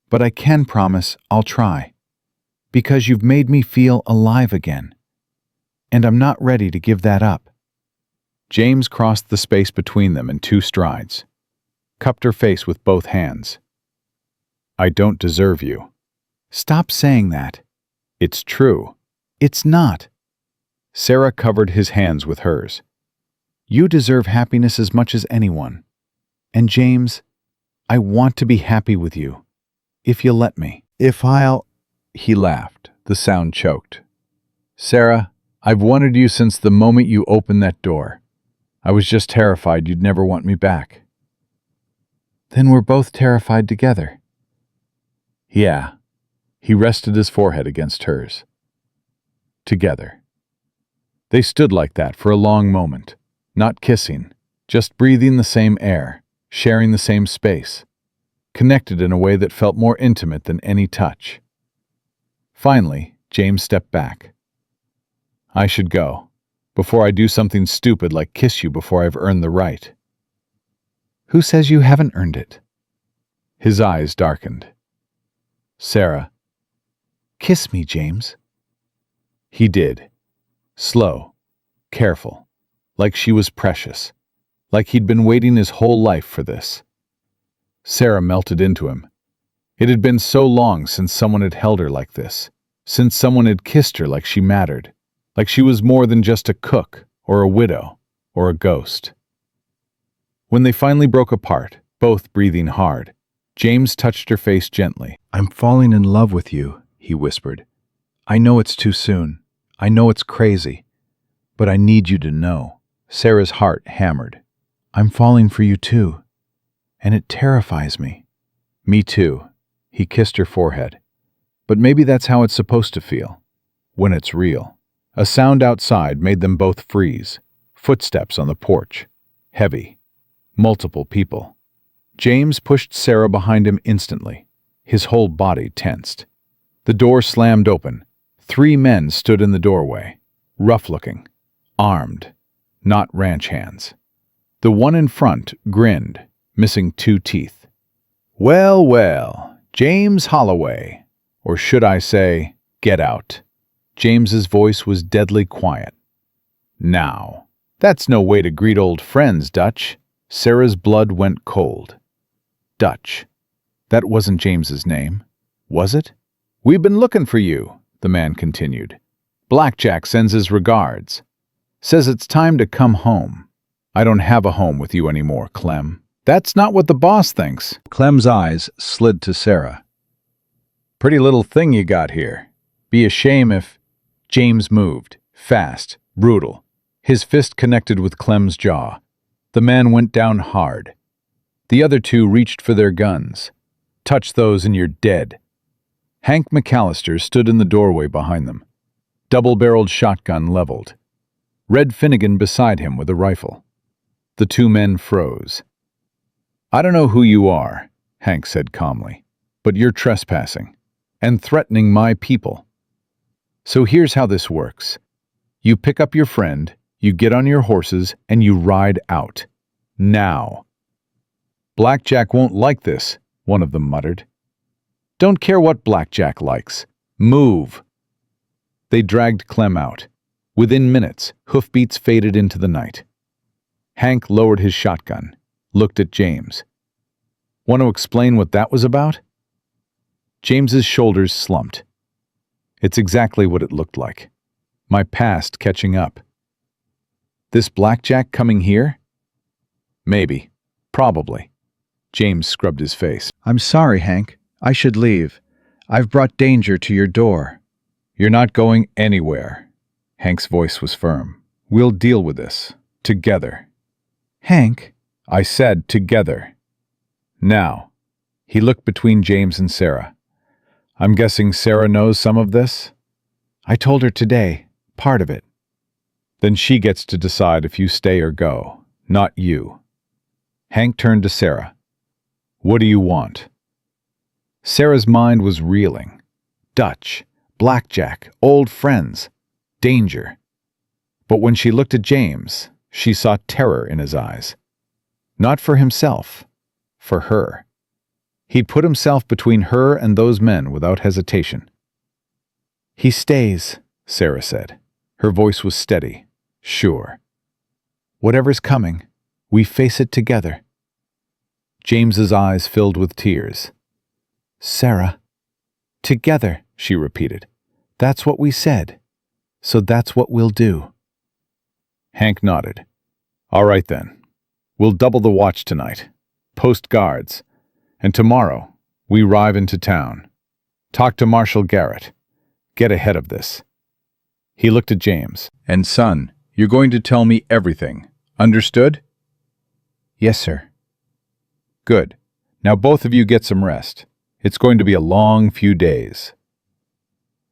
But I can promise I'll try. Because you've made me feel alive again. And I'm not ready to give that up." James crossed the space between them in 2 strides, cupped her face with both hands. "I don't deserve you." "Stop saying that." "It's true." "It's not." Sarah covered his hands with hers. "You deserve happiness as much as anyone. And James, I want to be happy with you. If you'll let me." "If I'll—" He laughed. The sound choked. "Sarah, I've wanted you since the moment you opened that door. I was just terrified you'd never want me back." "Then we're both terrified together." "Yeah." He rested his forehead against hers. "Together." They stood like that for a long moment, not kissing, just breathing the same air, sharing the same space, connected in a way that felt more intimate than any touch. Finally, James stepped back. "I should go, before I do something stupid like kiss you before I've earned the right." "Who says you haven't earned it?" His eyes darkened. "Sarah." "Kiss me, James." He did. Slow, careful, like she was precious, like he'd been waiting his whole life for this. Sarah melted into him. It had been so long since someone had held her like this, since someone had kissed her like she mattered, like she was more than just a cook or a widow or a ghost. When they finally broke apart, both breathing hard, James touched her face gently. "I'm falling in love with you," he whispered. "I know it's too soon. I know it's crazy. But I need you to know." Sarah's heart hammered. "I'm falling for you too. And it terrifies me." "Me too." He kissed her forehead. "But maybe that's how it's supposed to feel. When it's real." A sound outside made them both freeze. Footsteps on the porch. Heavy. Multiple people. James pushed Sarah behind him instantly. His whole body tensed. The door slammed open. 3 men stood in the doorway, rough-looking, armed, not ranch hands. The one in front grinned, missing 2 teeth. "Well, well, James Holloway, or should I say, get out." James's voice was deadly quiet. "Now, that's no way to greet old friends, Dutch." Sarah's blood went cold. Dutch. That wasn't James's name, was it? "We've been looking for you," the man continued. "Blackjack sends his regards. Says it's time to come home." "I don't have a home with you anymore, Clem." "That's not what the boss thinks." Clem's eyes slid to Sarah. "Pretty little thing you got here. Be a shame if—" James moved, fast, brutal. His fist connected with Clem's jaw. The man went down hard. The other 2 reached for their guns. "Touch those and you're dead." Hank McAllister stood in the doorway behind them, double-barreled shotgun leveled. Red Finnegan beside him with a rifle. The 2 men froze. "I don't know who you are," Hank said calmly, "but you're trespassing and threatening my people. So here's how this works. You pick up your friend, you get on your horses, and you ride out. Now." "Blackjack won't like this," one of them muttered. "Don't care what Blackjack likes. Move." They dragged Clem out. Within minutes, hoofbeats faded into the night. Hank lowered his shotgun, looked at James. "Want to explain what that was about?" James's shoulders slumped. "It's exactly what it looked like. My past catching up." "This Blackjack coming here?" "Maybe. Probably." James scrubbed his face. "I'm sorry, Hank. I should leave. I've brought danger to your door." "You're not going anywhere." Hank's voice was firm. "We'll deal with this. Together." "Hank," "I said together. Now." He looked between James and Sarah. "I'm guessing Sarah knows some of this?" "I told her today. Part of it." "Then she gets to decide if you stay or go, not you." Hank turned to Sarah. "What do you want?" Sarah's mind was reeling. Dutch, Blackjack, old friends, danger. But when she looked at James, she saw terror in his eyes. Not for himself, for her. He'd put himself between her and those men without hesitation. "He stays," Sarah said. Her voice was steady, sure. "Whatever's coming, we face it together." James's eyes filled with tears. "Sarah." "Together," she repeated. "That's what we said. So that's what we'll do." Hank nodded. "All right then. We'll double the watch tonight. Post guards. And tomorrow, we ride into town. Talk to Marshal Garrett. Get ahead of this." He looked at James. "And son, you're going to tell me everything. Understood?" "Yes, sir." "Good. Now both of you get some rest. It's going to be a long few days."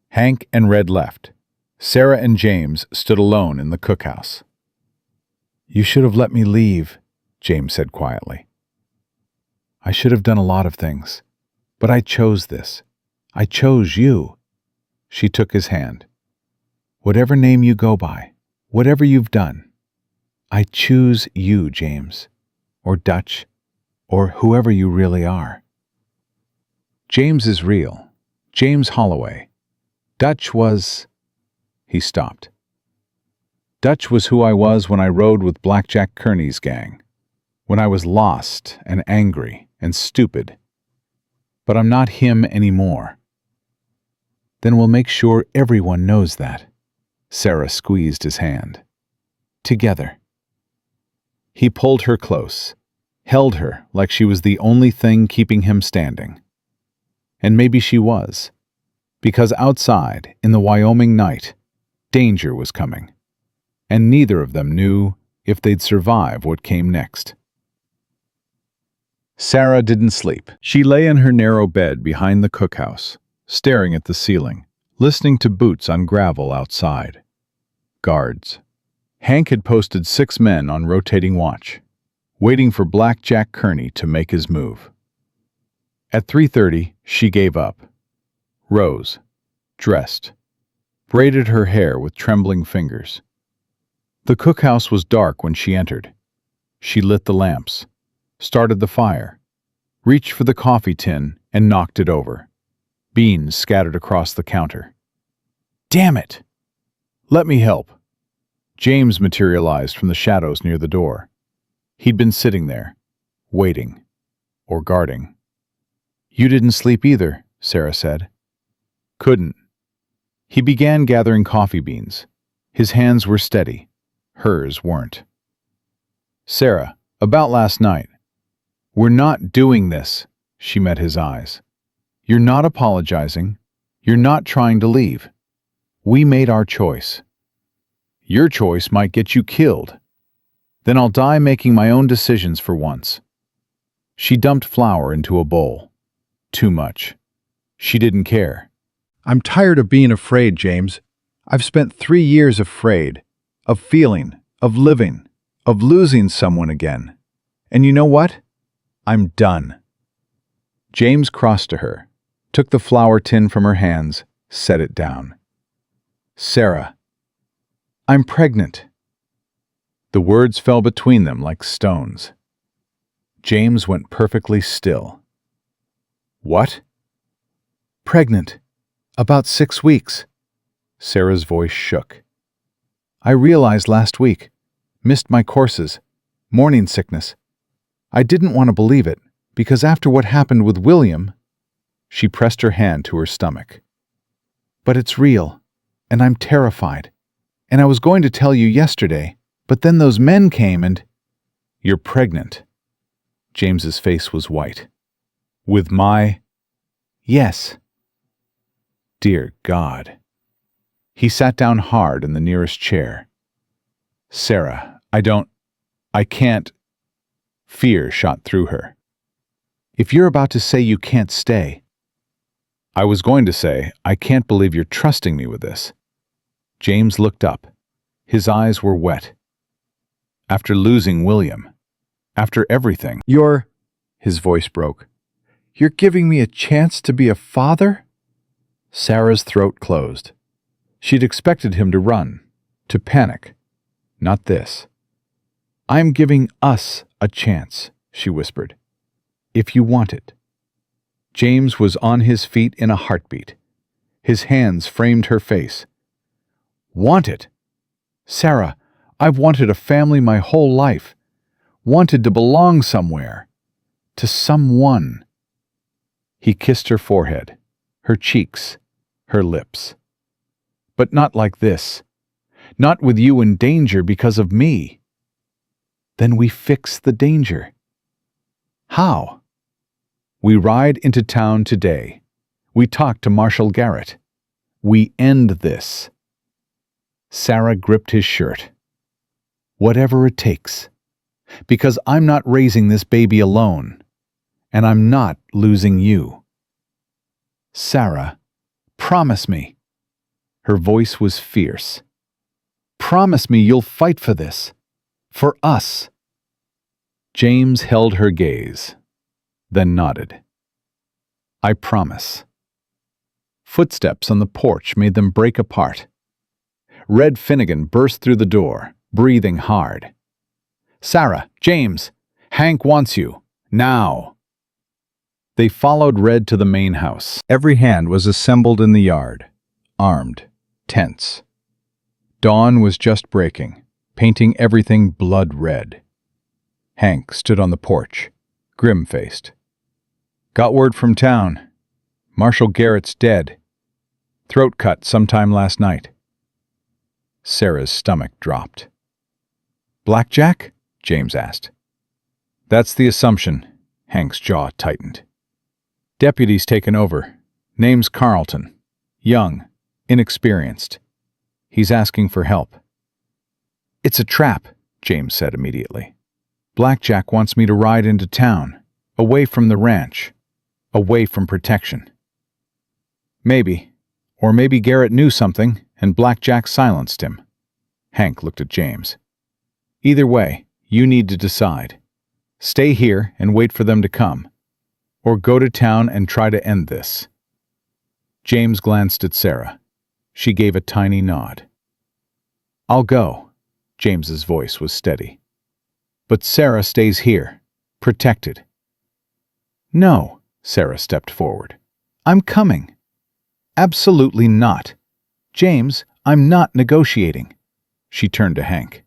Hank and Red left. Sarah and James stood alone in the cookhouse. "You should have let me leave," James said quietly. "I should have done a lot of things, but I chose this. I chose you." She took his hand. "Whatever name you go by, whatever you've done, I choose you, James, or Dutch, or whoever you really are." James is real. James Holloway. Dutch was... He stopped. "Dutch was who I was when I rode with Blackjack Kearney's gang, when I was lost and angry and stupid. But I'm not him anymore." "Then we'll make sure everyone knows that." Sarah squeezed his hand. "Together." He pulled her close, held her like she was the only thing keeping him standing. And maybe she was, because outside, in the Wyoming night, danger was coming, and neither of them knew if they'd survive what came next. Sarah didn't sleep. She lay in her narrow bed behind the cookhouse, staring at the ceiling, listening to boots on gravel outside. Guards. Hank had posted 6 men on rotating watch, waiting for Blackjack Kearney to make his move. At 3:30, she gave up. Rose. Dressed. braided her hair with trembling fingers. The cookhouse was dark when she entered. She lit the lamps, started the fire, reached for the coffee tin, and knocked it over. Beans scattered across the counter. "Damn it! Let me help." James materialized from the shadows near the door. He'd been sitting there, waiting, or guarding. "You didn't sleep either," Sarah said. "Couldn't." He began gathering coffee beans. His hands were steady. Hers weren't. "Sarah, about last night." "We're not doing this." She met his eyes. "You're not apologizing. You're not trying to leave. We made our choice. Your choice might get you killed. Then I'll die making my own decisions for once." She dumped flour into a bowl. Too much. She didn't care. I'm tired of being afraid, James. I've spent 3 years afraid, of feeling, of living, of losing someone again. And you know what? I'm done. James crossed to her, took the flour tin from her hands, set it down. "Sarah, I'm pregnant." The words fell between them like stones. James went perfectly still. "What?" "Pregnant. About 6 weeks." Sarah's voice shook. "I realized last week. Missed my courses. Morning sickness. I didn't want to believe it, because after what happened with William..." She pressed her hand to her stomach. "But it's real, and I'm terrified. And I was going to tell you yesterday, but then those men came and..." "You're pregnant." James's face was white. "With my..." "Yes." Dear God. He sat down hard in the nearest chair. "Sarah, I can't..." Fear shot through her. "If you're about to say you can't stay..." "I was going to say, I can't believe you're trusting me with this." James looked up. His eyes were wet. "After losing William. After everything." His voice broke. "You're giving me a chance to be a father?" Sarah's throat closed. She'd expected him to run, to panic. Not this. "I'm giving us a chance," she whispered. "If you want it." James was on his feet in a heartbeat. His hands framed her face. "Want it? Sarah, I've wanted a family my whole life. Wanted to belong somewhere. To someone." He kissed her forehead, her cheeks, her lips. "But not like this. Not with you in danger because of me." "Then we fix the danger." "How?" "We ride into town today. We talk to Marshal Garrett. We end this." Sarah gripped his shirt. "Whatever it takes. Because I'm not raising this baby alone. And I'm not losing you." "Sarah, promise me." Her voice was fierce. "Promise me you'll fight for this. For us." James held her gaze, then nodded. "I promise." Footsteps on the porch made them break apart. Red Finnegan burst through the door, breathing hard. "Sarah, James, Hank wants you. Now." They followed Red to the main house. Every hand was assembled in the yard, armed, tense. Dawn was just breaking, painting everything blood red. Hank stood on the porch, grim-faced. "Got word from town. Marshal Garrett's dead. Throat cut sometime last night." Sarah's stomach dropped. "Blackjack?" James asked. "That's the assumption." Hank's jaw tightened. "Deputy's taken over. Name's Carlton. Young, inexperienced. He's asking for help." "It's a trap," James said immediately. "Blackjack wants me to ride into town, away from the ranch, away from protection." "Maybe. Or maybe Garrett knew something, and Blackjack silenced him." Hank looked at James. "Either way, you need to decide. Stay here and wait for them to come, or go to town and try to end this." James glanced at Sarah. She gave a tiny nod. "I'll go." James's voice was steady. "But Sarah stays here, protected." "No," Sarah stepped forward. "I'm coming." "Absolutely not. James, I'm not negotiating." She turned to Hank.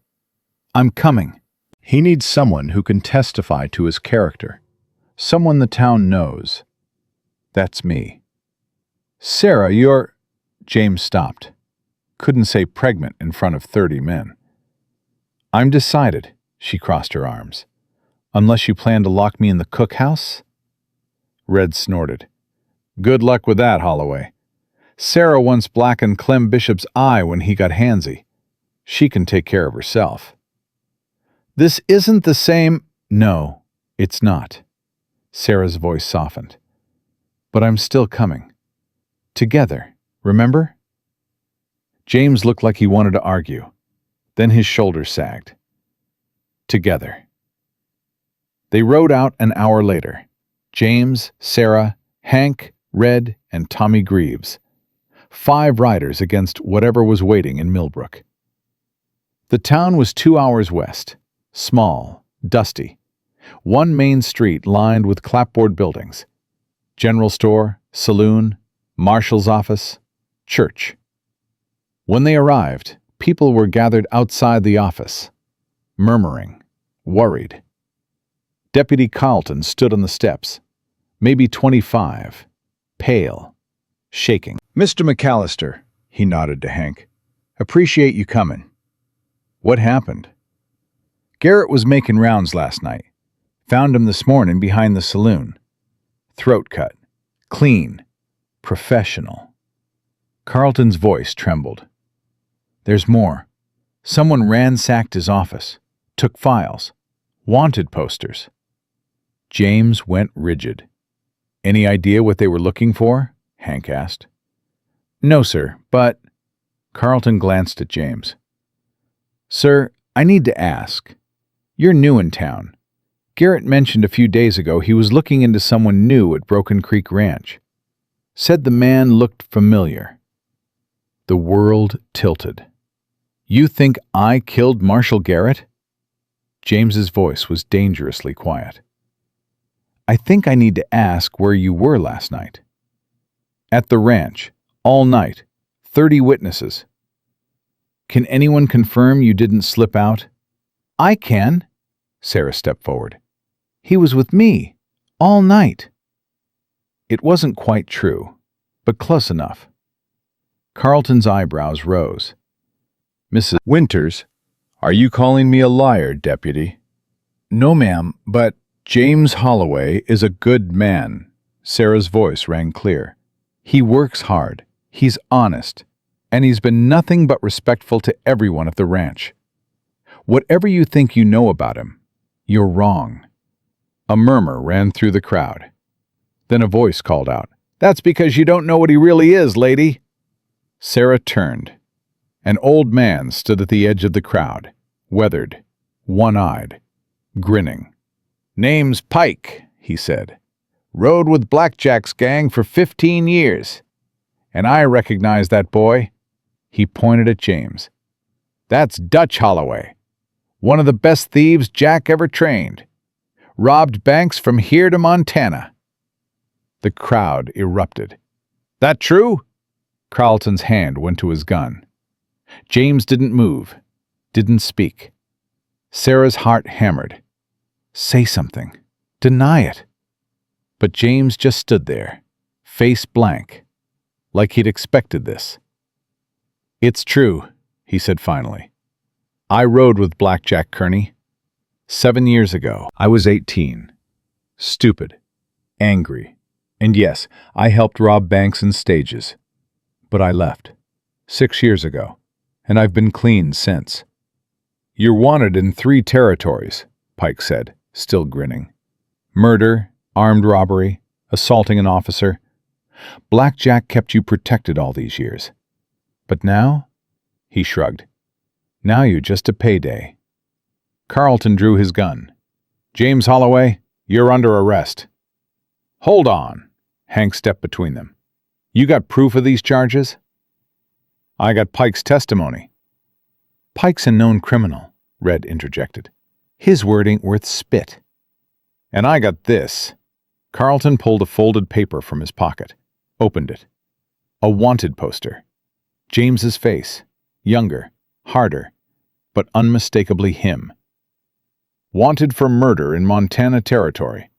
"I'm coming." He needs someone who can testify to his character. Someone the town knows. That's me. "Sarah, you're—" James stopped. Couldn't say pregnant in front of 30 men. "I'm decided," she crossed her arms. "Unless you plan to lock me in the cookhouse?" Red snorted. "Good luck with that, Holloway. Sarah once blackened Clem Bishop's eye when he got handsy. She can take care of herself." "This isn't the same—" "No, it's not." Sarah's voice softened. "But I'm still coming. Together, remember?" James looked like he wanted to argue. Then his shoulders sagged. Together. They rode out an hour later. James, Sarah, Hank, Red, and Tommy Greaves. 5 riders against whatever was waiting in Millbrook. The town was 2 hours west. Small, dusty. One main street lined with clapboard buildings. General store, saloon, marshal's office, church. When they arrived, people were gathered outside the office, murmuring, worried. Deputy Carlton stood on the steps, maybe 25, pale, shaking. "Mr. McAllister," he nodded to Hank, "appreciate you coming." "What happened?" "Garrett was making rounds last night. Found him this morning behind the saloon. Throat cut. Clean. Professional." Carlton's voice trembled. "There's more. Someone ransacked his office, took files, wanted posters." James went rigid. "Any idea what they were looking for?" Hank asked. "No, sir, but—" Carlton glanced at James. "Sir, I need to ask. You're new in town. Garrett mentioned a few days ago he was looking into someone new at Broken Creek Ranch. Said the man looked familiar." The world tilted. "You think I killed Marshal Garrett?" James's voice was dangerously quiet. "I think I need to ask where you were last night." "At the ranch, all night, 30 witnesses." "Can anyone confirm you didn't slip out?" "I can." Sarah stepped forward. "He was with me, all night." It wasn't quite true, but close enough. Carlton's eyebrows rose. "Mrs. Winters, are you calling me a liar, deputy?" "No, ma'am, but—" "James Holloway is a good man." Sarah's voice rang clear. "He works hard, he's honest, and he's been nothing but respectful to everyone at the ranch. Whatever you think you know about him, you're wrong." A murmur ran through the crowd. Then a voice called out, "That's because you don't know what he really is, lady." Sarah turned. An old man stood at the edge of the crowd, weathered, one-eyed, grinning. "Name's Pike," he said. "Rode with Blackjack's gang for 15 years. And I recognize that boy." He pointed at James. "That's Dutch Holloway, one of the best thieves Jack ever trained. Robbed banks from here to Montana." The crowd erupted. "That true?" Carlton's hand went to his gun. James didn't move, didn't speak. Sarah's heart hammered. Say something. Deny it. But James just stood there, face blank, like he'd expected this. "It's true," he said finally. "I rode with Blackjack Kearney. 7 years ago. I was 18. Stupid. Angry. And yes, I helped rob banks in stages. But I left. 6 years ago. And I've been clean since." "You're wanted in 3 territories," Pike said, still grinning. "Murder, armed robbery, assaulting an officer. Blackjack kept you protected all these years. But now?" He shrugged. "Now you're just a payday." Carlton drew his gun. "James Holloway, you're under arrest." "Hold on." Hank stepped between them. "You got proof of these charges?" I got Pike's testimony. Pike's a known criminal, Red interjected. His word ain't worth spit. And I got this. Carlton pulled a folded paper from his pocket, opened it. A wanted poster. James's face, younger, harder, but unmistakably him. Wanted for murder in Montana Territory.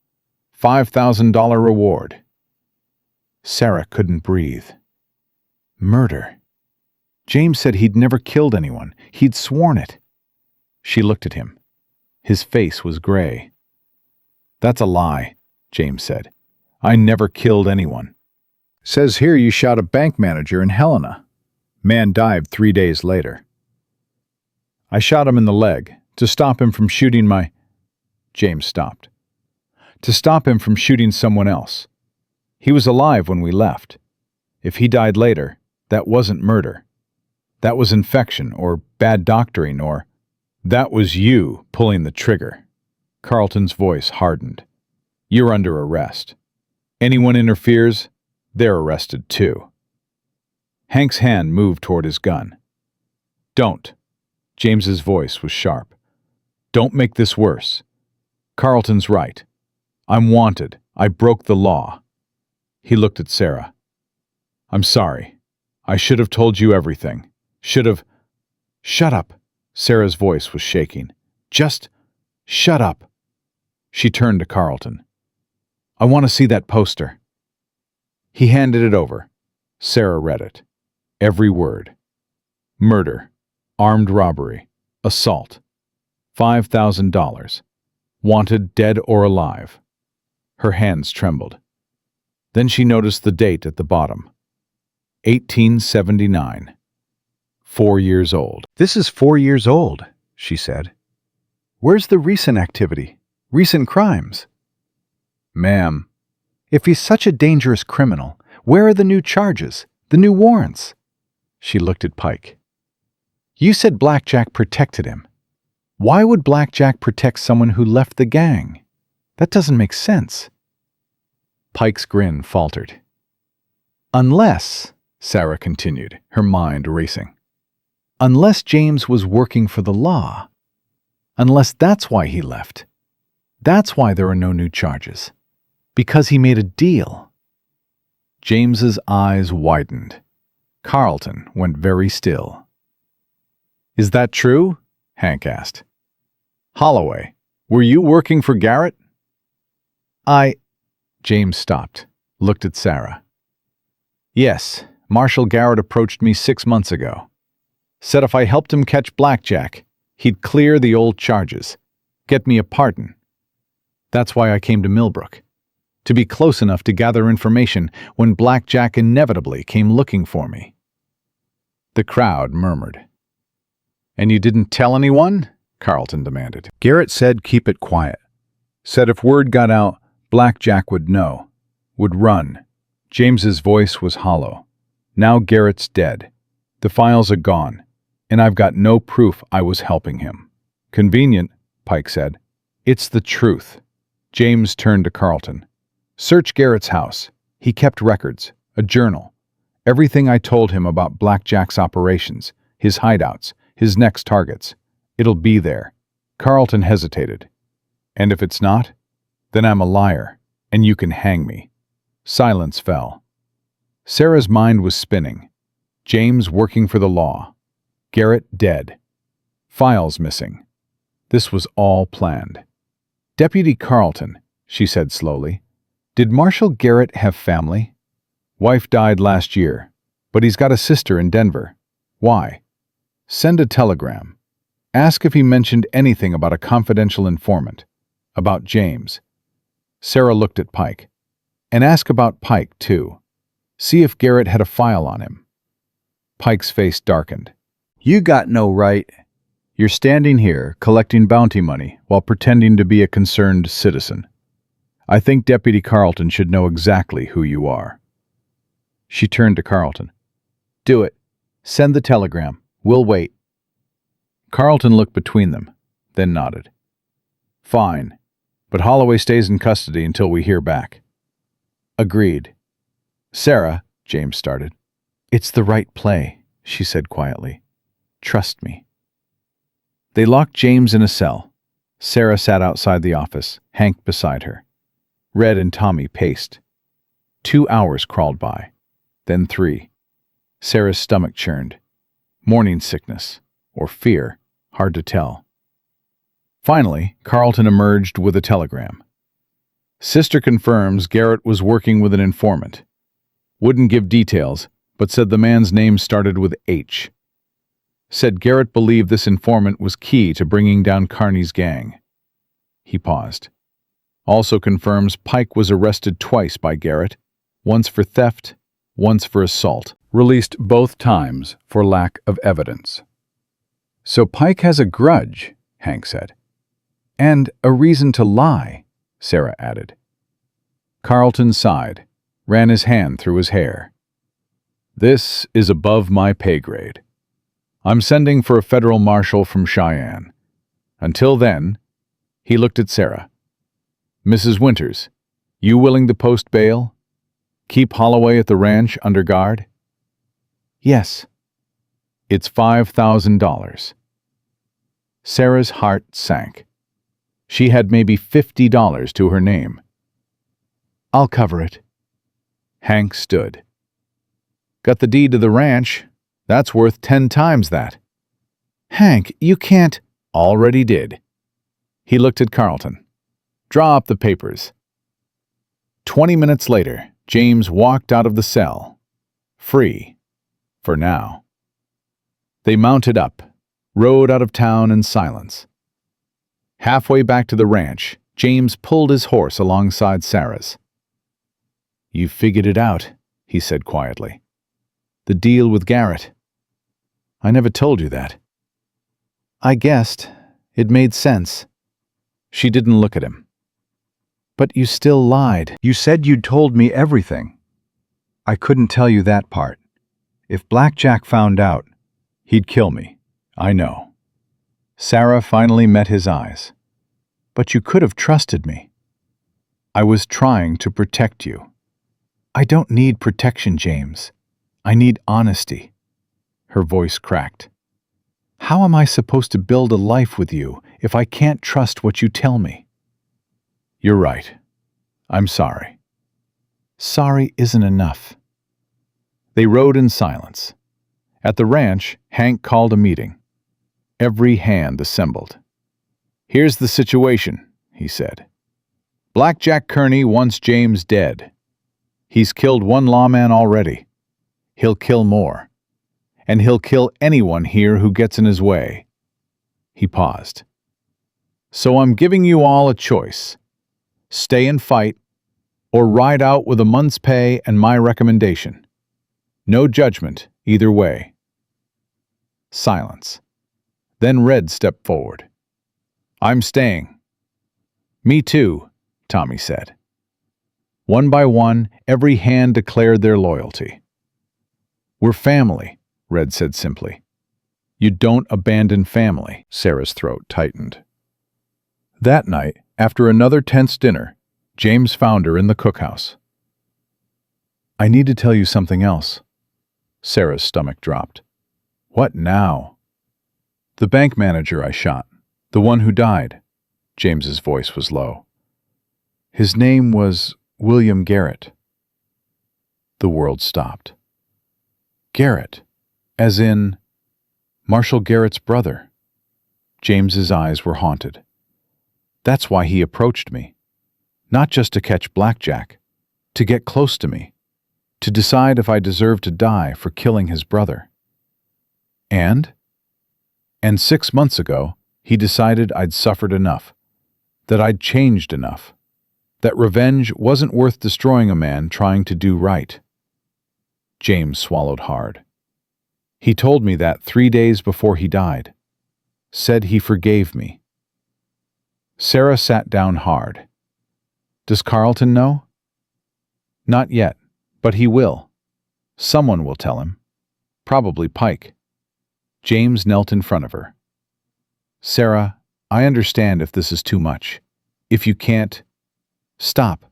$5,000 reward. Sarah couldn't breathe. Murder. James said he'd never killed anyone. He'd sworn it. She looked at him. His face was gray. That's a lie, James said. I never killed anyone. Says here you shot a bank manager in Helena. Man died 3 days later. I shot him in the leg to stop him from shooting my... James stopped. To stop him from shooting someone else. He was alive when we left. If he died later, that wasn't murder. That was infection or bad doctoring or... That was you pulling the trigger. Carlton's voice hardened. You're under arrest. Anyone interferes, they're arrested too. Hank's hand moved toward his gun. Don't. James's voice was sharp. Don't make this worse. Carlton's right. I'm wanted. I broke the law. He looked at Sarah. I'm sorry. I should have told you everything. Should have... Shut up. Sarah's voice was shaking. Just shut up. She turned to Carlton. I want to see that poster. He handed it over. Sarah read it. Every word. Murder. Armed robbery. Assault. $5,000. Wanted dead or alive. Her hands trembled. Then she noticed the date at the bottom. 1879. 4 years old. This is 4 years old, she said. Where's the recent activity? Recent crimes? Ma'am, if he's such a dangerous criminal, where are the new charges, the new warrants? She looked at Pike. You said Blackjack protected him. Why would Blackjack protect someone who left the gang? That doesn't make sense. Pike's grin faltered. Unless, Sarah continued, her mind racing. Unless James was working for the law. Unless that's why he left. That's why there are no new charges. Because he made a deal. James's eyes widened. Carlton went very still. Is that true? Hank asked. Holloway, were you working for Garrett? James stopped, looked at Sarah. Yes, Marshal Garrett approached me 6 months ago. Said if I helped him catch Blackjack, he'd clear the old charges, get me a pardon. That's why I came to Millbrook. To be close enough to gather information when Blackjack inevitably came looking for me. The crowd murmured. And you didn't tell anyone? Carlton demanded. Garrett said keep it quiet. Said if word got out, Blackjack would know. Would run. James's voice was hollow. Now Garrett's dead. The files are gone. And I've got no proof I was helping him. Convenient, Pike said. It's the truth. James turned to Carlton. Search Garrett's house. He kept records, a journal. Everything I told him about Blackjack's operations, his hideouts, his next targets. It'll be there. Carlton hesitated. And if it's not, then I'm a liar, and you can hang me. Silence fell. Sarah's mind was spinning. James working for the law. Garrett dead. Files missing. This was all planned. Deputy Carlton, she said slowly, did Marshal Garrett have family? Wife died last year, but he's got a sister in Denver. Why? Send a telegram. Ask if he mentioned anything about a confidential informant. About James. Sarah looked at Pike. And ask about Pike, too. See if Garrett had a file on him. Pike's face darkened. You got no right. You're standing here collecting bounty money while pretending to be a concerned citizen. I think Deputy Carlton should know exactly who you are. She turned to Carlton. Do it. Send the telegram. We'll wait. Carlton looked between them, then nodded. Fine, but Holloway stays in custody until we hear back. Agreed. Sarah, James started. It's the right play, she said quietly. Trust me. They locked James in a cell. Sarah sat outside the office, Hank beside her. Red and Tommy paced. 2 hours crawled by, then 3. Sarah's stomach churned. Morning sickness, or fear, hard to tell. Finally, Carlton emerged with a telegram. Sister confirms Garrett was working with an informant. Wouldn't give details, but said the man's name started with H. Said Garrett believed this informant was key to bringing down Carney's gang. He paused. Also confirms Pike was arrested twice by Garrett, once for theft, once for assault. Released both times for lack of evidence. So Pike has a grudge, Hank said. And a reason to lie, Sarah added. Carlton sighed, ran his hand through his hair. This is above my pay grade. I'm sending for a federal marshal from Cheyenne. Until then, he looked at Sarah. Mrs. Winters, you willing to post bail? Keep Holloway at the ranch under guard? Yes. It's $5,000. Sarah's heart sank. She had maybe $50 to her name. I'll cover it. Hank stood. Got the deed to the ranch. That's worth 10 times that. Hank, you can't. Already did. He looked at Carlton. Draw up the papers. 20 minutes later, James walked out of the cell. Free. For now. They mounted up, rode out of town in silence. Halfway back to the ranch, James pulled his horse alongside Sarah's. You figured it out, he said quietly. The deal with Garrett. I never told you that. I guessed. It made sense. She didn't look at him. But you still lied. You said you'd told me everything. I couldn't tell you that part. If Blackjack found out, he'd kill me. I know. Sarah finally met his eyes. But you could have trusted me. I was trying to protect you. I don't need protection, James. I need honesty. Her voice cracked. How am I supposed to build a life with you if I can't trust what you tell me? You're right. I'm sorry. Sorry isn't enough. They rode in silence. At the ranch, Hank called a meeting. Every hand assembled. Here's the situation, he said. Blackjack Kearney wants James dead. He's killed one lawman already. He'll kill more. And he'll kill anyone here who gets in his way. He paused. So I'm giving you all a choice. Stay and fight, or ride out with a month's pay and my recommendation. No judgment, either way. Silence. Then Red stepped forward. I'm staying. Me too, Tommy said. One by one, every hand declared their loyalty. We're family, Red said simply. You don't abandon family. Sarah's throat tightened. That night, after another tense dinner, James found her in the cookhouse. I need to tell you something else. Sarah's stomach dropped. What now? The bank manager I shot, the one who died. James's voice was low. His name was William Garrett. The world stopped. Garrett, as in Marshall Garrett's brother. James's eyes were haunted. That's why he approached me. Not just to catch Blackjack, to get close to me, to decide if I deserved to die for killing his brother. And 6 months ago, he decided I'd suffered enough, that I'd changed enough, that revenge wasn't worth destroying a man trying to do right. James swallowed hard. He told me that 3 days before he died. Said he forgave me. Sarah sat down hard. Does Carlton know? Not yet, but he will. Someone will tell him. Probably Pike. James knelt in front of her. Sarah, I understand if this is too much. If you can't, stop.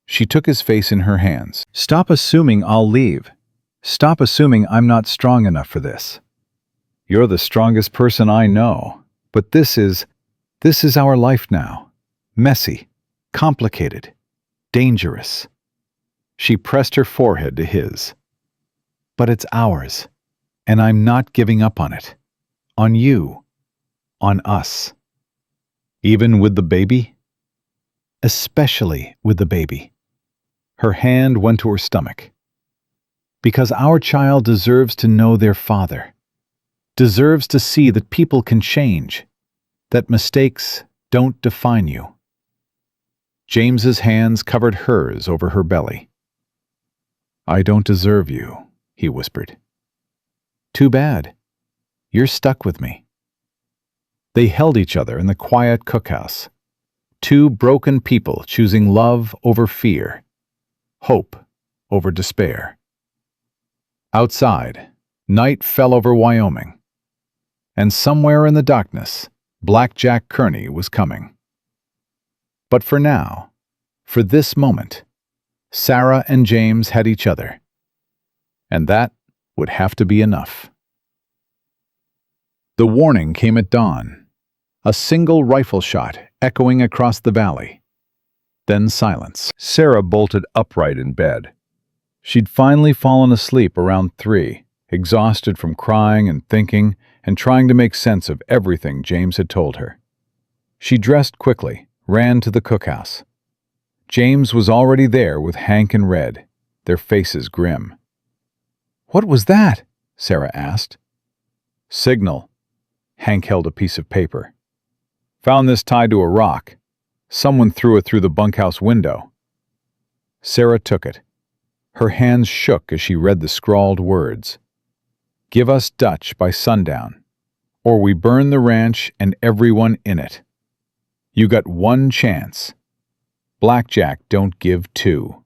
She took his face in her hands. Stop assuming I'll leave. Stop assuming I'm not strong enough for this. You're the strongest person I know, but this is our life now. Messy, complicated, dangerous. She pressed her forehead to his. But it's ours, and I'm not giving up on it. On you. On us. Even with the baby? Especially with the baby. Her hand went to her stomach. Because our child deserves to know their father. Deserves to see that people can change. That mistakes don't define you. James's hands covered hers over her belly. I don't deserve you, he whispered. Too bad. You're stuck with me. They held each other in the quiet cookhouse. Two broken people choosing love over fear, hope over despair. Outside, night fell over Wyoming, and somewhere in the darkness, Black Jack Kearney was coming. But for now, for this moment, Sarah and James had each other, and that would have to be enough. The warning came at dawn, a single rifle shot echoing across the valley. Then silence. Sarah bolted upright in bed. She'd finally fallen asleep around 3, exhausted from crying and thinking and trying to make sense of everything James had told her. She dressed quickly, ran to the cookhouse. James was already there with Hank and Red, their faces grim. What was that? Sarah asked. Signal. Hank held a piece of paper. Found this tied to a rock. Someone threw it through the bunkhouse window. Sarah took it. Her hands shook as she read the scrawled words. Give us Dutch by sundown, or we burn the ranch and everyone in it. You got one chance. Blackjack don't give 2.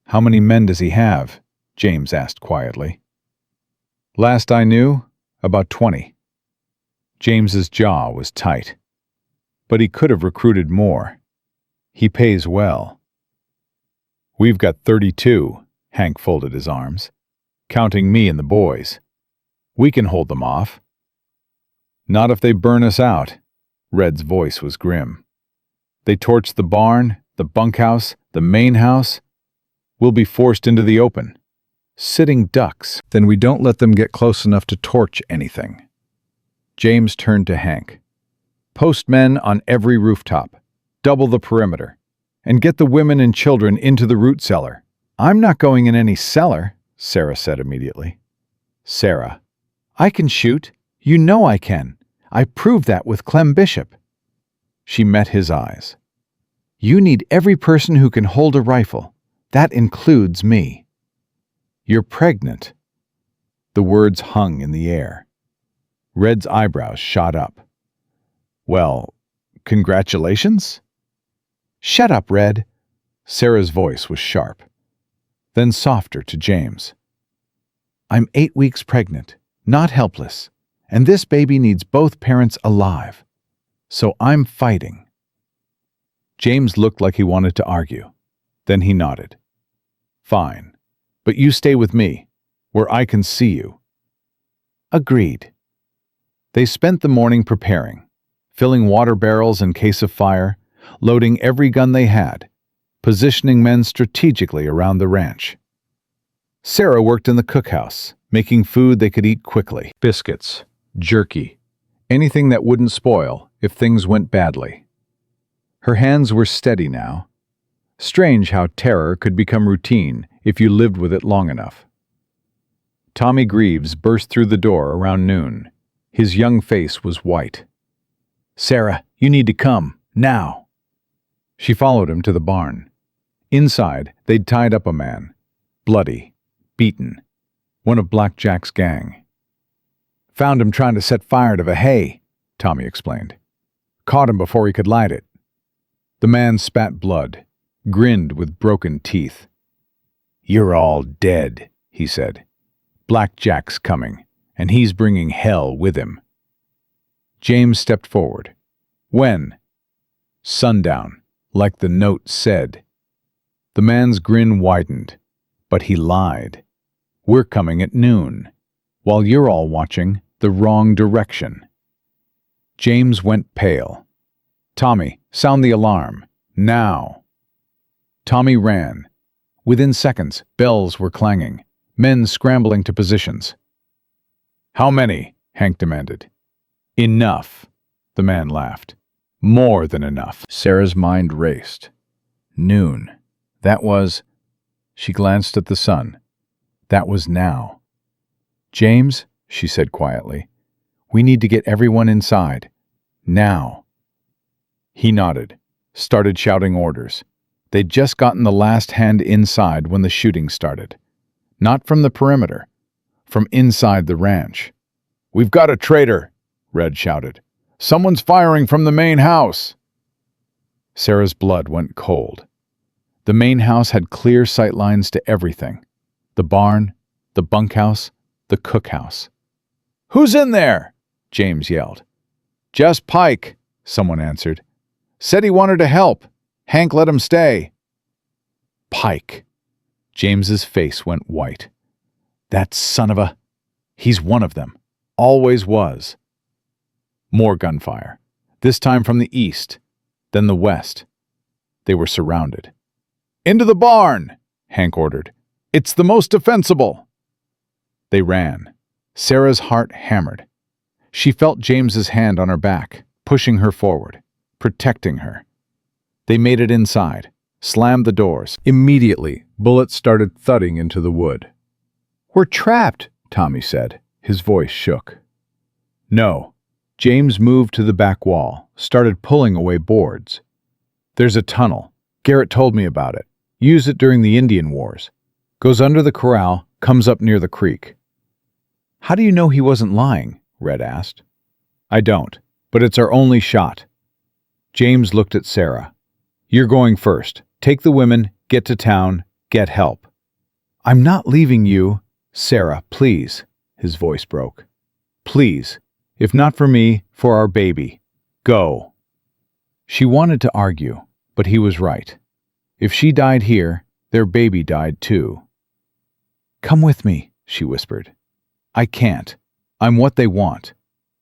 How many men does he have? James asked quietly. Last I knew, about 20. James's jaw was tight. But he could have recruited more. He pays well. We've got 32, Hank folded his arms, counting me and the boys. We can hold them off. Not if they burn us out. Red's voice was grim. They torch the barn, the bunkhouse, the main house. We'll be forced into the open. Sitting ducks. Then we don't let them get close enough to torch anything. James turned to Hank. Post men on every rooftop. Double the perimeter. And get the women and children into the root cellar. I'm not going in any cellar, Sarah said immediately. Sarah. I can shoot. You know I can. I proved that with Clem Bishop. She met his eyes. You need every person who can hold a rifle. That includes me. You're pregnant. The words hung in the air. Red's eyebrows shot up. Well, congratulations? Shut up, Red. Sarah's voice was sharp, then softer to James. I'm 8 weeks pregnant, not helpless, and this baby needs both parents alive. So I'm fighting. James looked like he wanted to argue. Then he nodded. Fine, but you stay with me, where I can see you. Agreed. They spent the morning preparing, filling water barrels in case of fire, loading every gun they had, positioning men strategically around the ranch. Sarah worked in the cookhouse, making food they could eat quickly. Biscuits, jerky, anything that wouldn't spoil if things went badly. Her hands were steady now. Strange how terror could become routine if you lived with it long enough. Tommy Greaves burst through the door around noon. His young face was white. Sarah, you need to come, now. She followed him to the barn. Inside, they'd tied up a man, bloody, beaten, one of Black Jack's gang. Found him trying to set fire to the hay, Tommy explained. Caught him before he could light it. The man spat blood, grinned with broken teeth. You're all dead, he said. Black Jack's coming, and he's bringing hell with him. James stepped forward. When? Sundown, like the note said. The man's grin widened, but he lied. We're coming at noon, while you're all watching the wrong direction." James went pale. "Tommy, sound the alarm. Now." Tommy ran. Within seconds, bells were clanging, men scrambling to positions. "How many?" Hank demanded. "Enough," the man laughed. "More than enough." Sarah's mind raced. Noon. That was... She glanced at the sun. That was now. "James," she said quietly, "we need to get everyone inside. Now." He nodded, started shouting orders. They'd just gotten the last hand inside when the shooting started. Not from the perimeter, from inside the ranch. "We've got a traitor," Red shouted. "Someone's firing from the main house." Sarah's blood went cold. The main house had clear sight lines to everything. The barn, the bunkhouse, the cookhouse. "Who's in there?" James yelled. "Just Pike," someone answered. "Said he wanted to help. Hank let him stay." Pike. James's face went white. That son of a... He's one of them. Always was. More gunfire. This time from the east, then the west. They were surrounded. "Into the barn," Hank ordered. "It's the most defensible." They ran. Sarah's heart hammered. She felt James's hand on her back, pushing her forward, protecting her. They made it inside, slammed the doors. Immediately, bullets started thudding into the wood. "We're trapped," Tommy said. His voice shook. "No." James moved to the back wall, started pulling away boards. "There's a tunnel. Garrett told me about it. Used it during the Indian Wars. Goes under the corral, comes up near the creek." "How do you know he wasn't lying?" Red asked. "I don't, but it's our only shot." James looked at Sarah. "You're going first. Take the women, get to town, get help." "I'm not leaving you." "Sarah, please." His voice broke. "Please. If not for me, for our baby. Go." She wanted to argue, but he was right. If she died here, their baby died too. "Come with me," she whispered. "I can't. I'm what they want.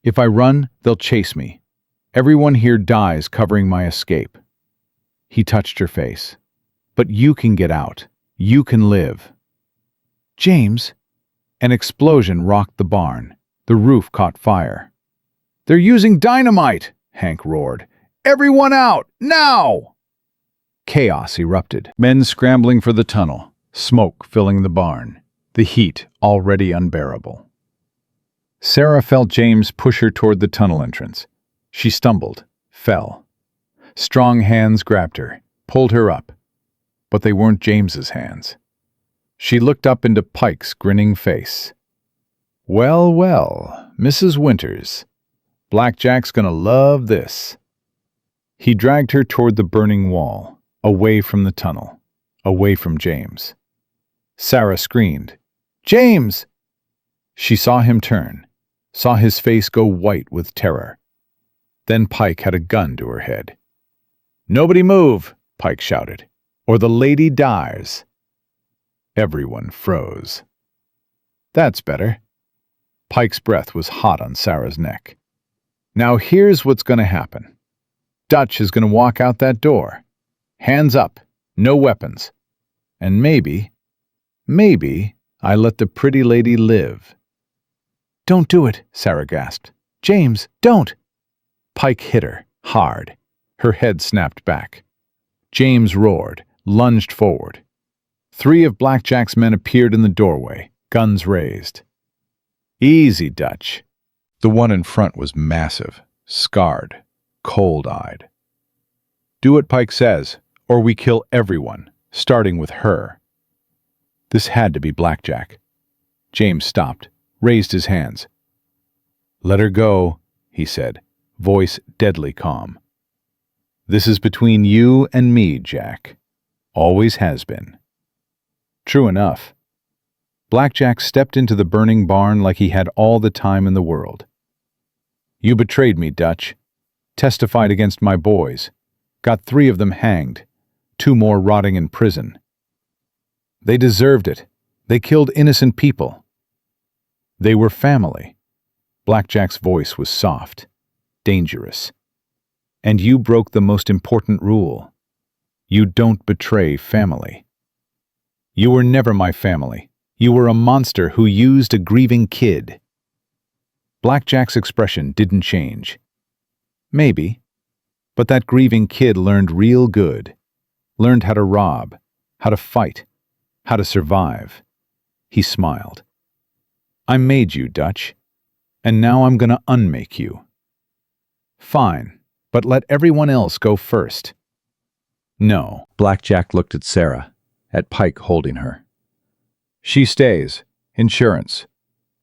If I run, they'll chase me. Everyone here dies covering my escape." He touched her face. "But you can get out. You can live." "James." An explosion rocked the barn. The roof caught fire. "They're using dynamite!" Hank roared. "Everyone out! Now!" Chaos erupted. Men scrambling for the tunnel, smoke filling the barn, the heat already unbearable. Sarah felt James push her toward the tunnel entrance. She stumbled, fell. Strong hands grabbed her, pulled her up. But they weren't James's hands. She looked up into Pike's grinning face. "Well, well, Mrs. Winters. Blackjack's gonna love this." He dragged her toward the burning wall, away from the tunnel, away from James. Sarah screamed, "James!" She saw him turn, saw his face go white with terror. Then Pike had a gun to her head. "Nobody move," Pike shouted, "or the lady dies." Everyone froze. "That's better." Pike's breath was hot on Sarah's neck. "Now here's what's going to happen. Dutch is going to walk out that door. Hands up, no weapons. And maybe I let the pretty lady live." "Don't do it," Sarah gasped. "James, don't!" Pike hit her, hard. Her head snapped back. James roared, lunged forward. 3 of Blackjack's men appeared in the doorway, guns raised. "Easy, Dutch." The one in front was massive, scarred, cold-eyed. "Do what Pike says, or we kill everyone, starting with her." This had to be Blackjack. James stopped, raised his hands. "Let her go," he said, voice deadly calm. "This is between you and me, Jack. Always has been." True enough. Blackjack stepped into the burning barn like he had all the time in the world. "You betrayed me, Dutch. Testified against my boys. Got 3 of them hanged. 2 more rotting in prison. They deserved it. They killed innocent people. They were family. Blackjack's voice was soft, dangerous. And you broke the most important rule. You don't betray family. You were never my family. You were a monster who used a grieving kid. Blackjack's expression didn't change. Maybe, but that grieving kid learned real good. Learned how to rob, how to fight, how to survive. He smiled. I made you, Dutch, and now I'm gonna unmake you. Fine, but let everyone else go first. No. Blackjack looked at Sarah, at Pike holding her. She stays. Insurance.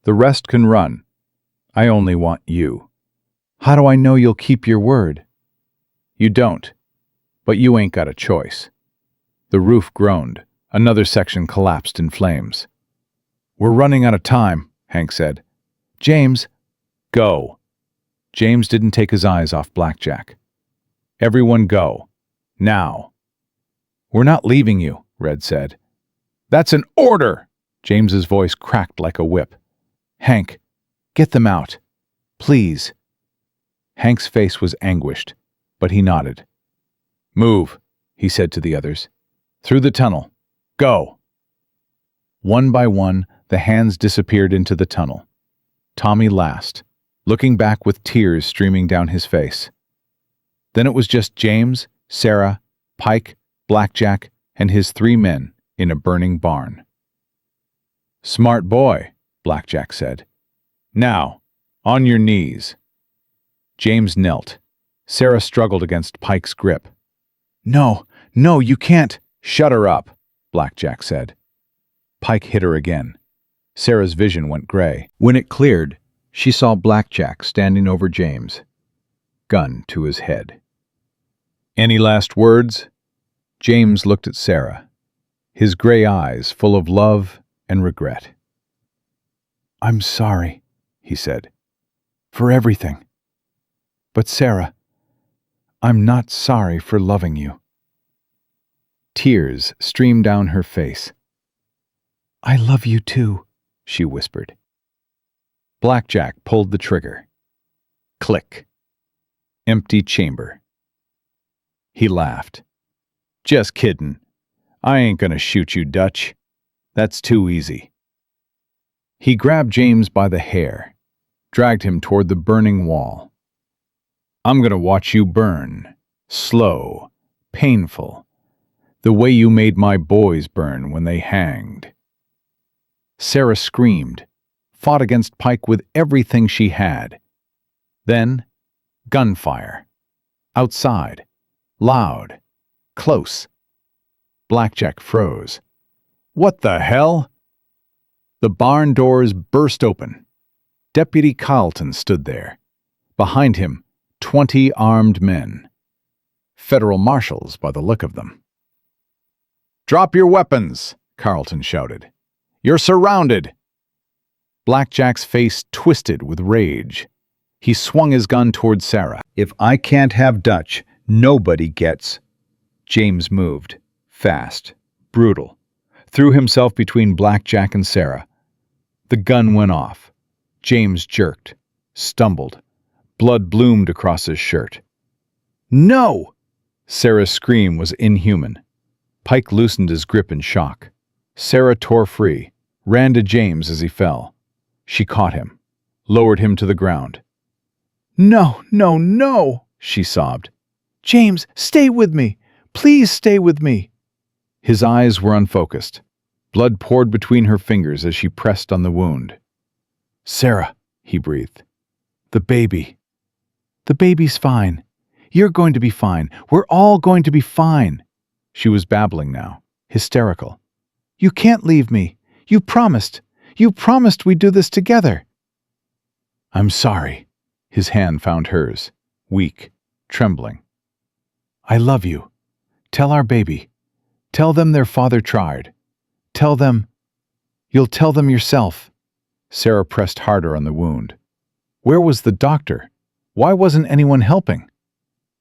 The rest can run. I only want you. How do I know you'll keep your word? You don't, but you ain't got a choice. The roof groaned. Another section collapsed in flames. We're running out of time, Hank said. James, go. James didn't take his eyes off Blackjack. Everyone go. Now. We're not leaving you, Red said. That's an order! James's voice cracked like a whip. Hank, get them out. Please. Hank's face was anguished, but he nodded. Move, he said to the others. Through the tunnel. Go. One by one, the hands disappeared into the tunnel. Tommy last, looking back with tears streaming down his face. Then it was just James, Sarah, Pike, Blackjack, and his 3 men in a burning barn. Smart boy, Blackjack said. Now, on your knees. James knelt. Sarah struggled against Pike's grip. No, you can't. Shut her up, Blackjack said. Pike hit her again. Sarah's vision went gray. When it cleared, she saw Blackjack standing over James, gun to his head. Any last words? James looked at Sarah, his gray eyes full of love and regret. I'm sorry, he said, for everything. But Sarah, I'm not sorry for loving you. Tears streamed down her face. I love you too, she whispered. Blackjack pulled the trigger. Click. Empty chamber. He laughed. Just kiddin'. I ain't gonna shoot you, Dutch. That's too easy. He grabbed James by the hair, dragged him toward the burning wall. I'm gonna watch you burn. Slow. Painful. The way you made my boys burn when they hanged. Sarah screamed, fought against Pike with everything she had. Then, gunfire. Outside. Loud. Close. Blackjack froze. What the hell? The barn doors burst open. Deputy Carlton stood there. Behind him, 20 armed men. Federal marshals by the look of them. Drop your weapons, Carlton shouted. You're surrounded. Blackjack's face twisted with rage. He swung his gun toward Sarah. If I can't have Dutch, nobody gets. James moved, fast, brutal, threw himself between Blackjack and Sarah. The gun went off. James jerked, stumbled. Blood bloomed across his shirt. No! Sarah's scream was inhuman. Pike loosened his grip in shock. Sarah tore free, ran to James as he fell. She caught him, lowered him to the ground. No, she sobbed. James, stay with me. Please stay with me. His eyes were unfocused. Blood poured between her fingers as she pressed on the wound. Sarah, he breathed. The baby. The baby's fine. You're going to be fine. We're all going to be fine. She was babbling now, hysterical. You can't leave me. You promised. You promised we'd do this together. I'm sorry. His hand found hers, weak, trembling. I love you. Tell our baby. Tell them their father tried. Tell them. You'll tell them yourself. Sarah pressed harder on the wound. Where was the doctor? Why wasn't anyone helping?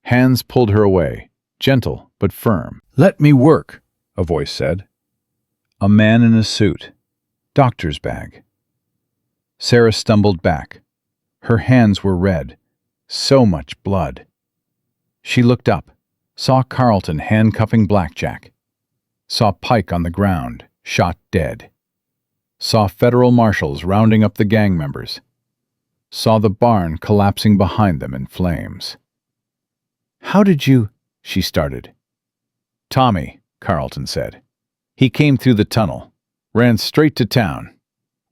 Hands pulled her away, gentle but firm. Let me work, a voice said. A man in a suit, Doctor's bag. Sarah stumbled back. Her hands were red. So much blood. She looked up, saw Carlton handcuffing Blackjack, saw Pike on the ground, shot dead, saw federal marshals rounding up the gang members, saw the barn collapsing behind them in flames. "How did you—" she started. "Tommy," Carlton said. "He came through the tunnel, ran straight to town.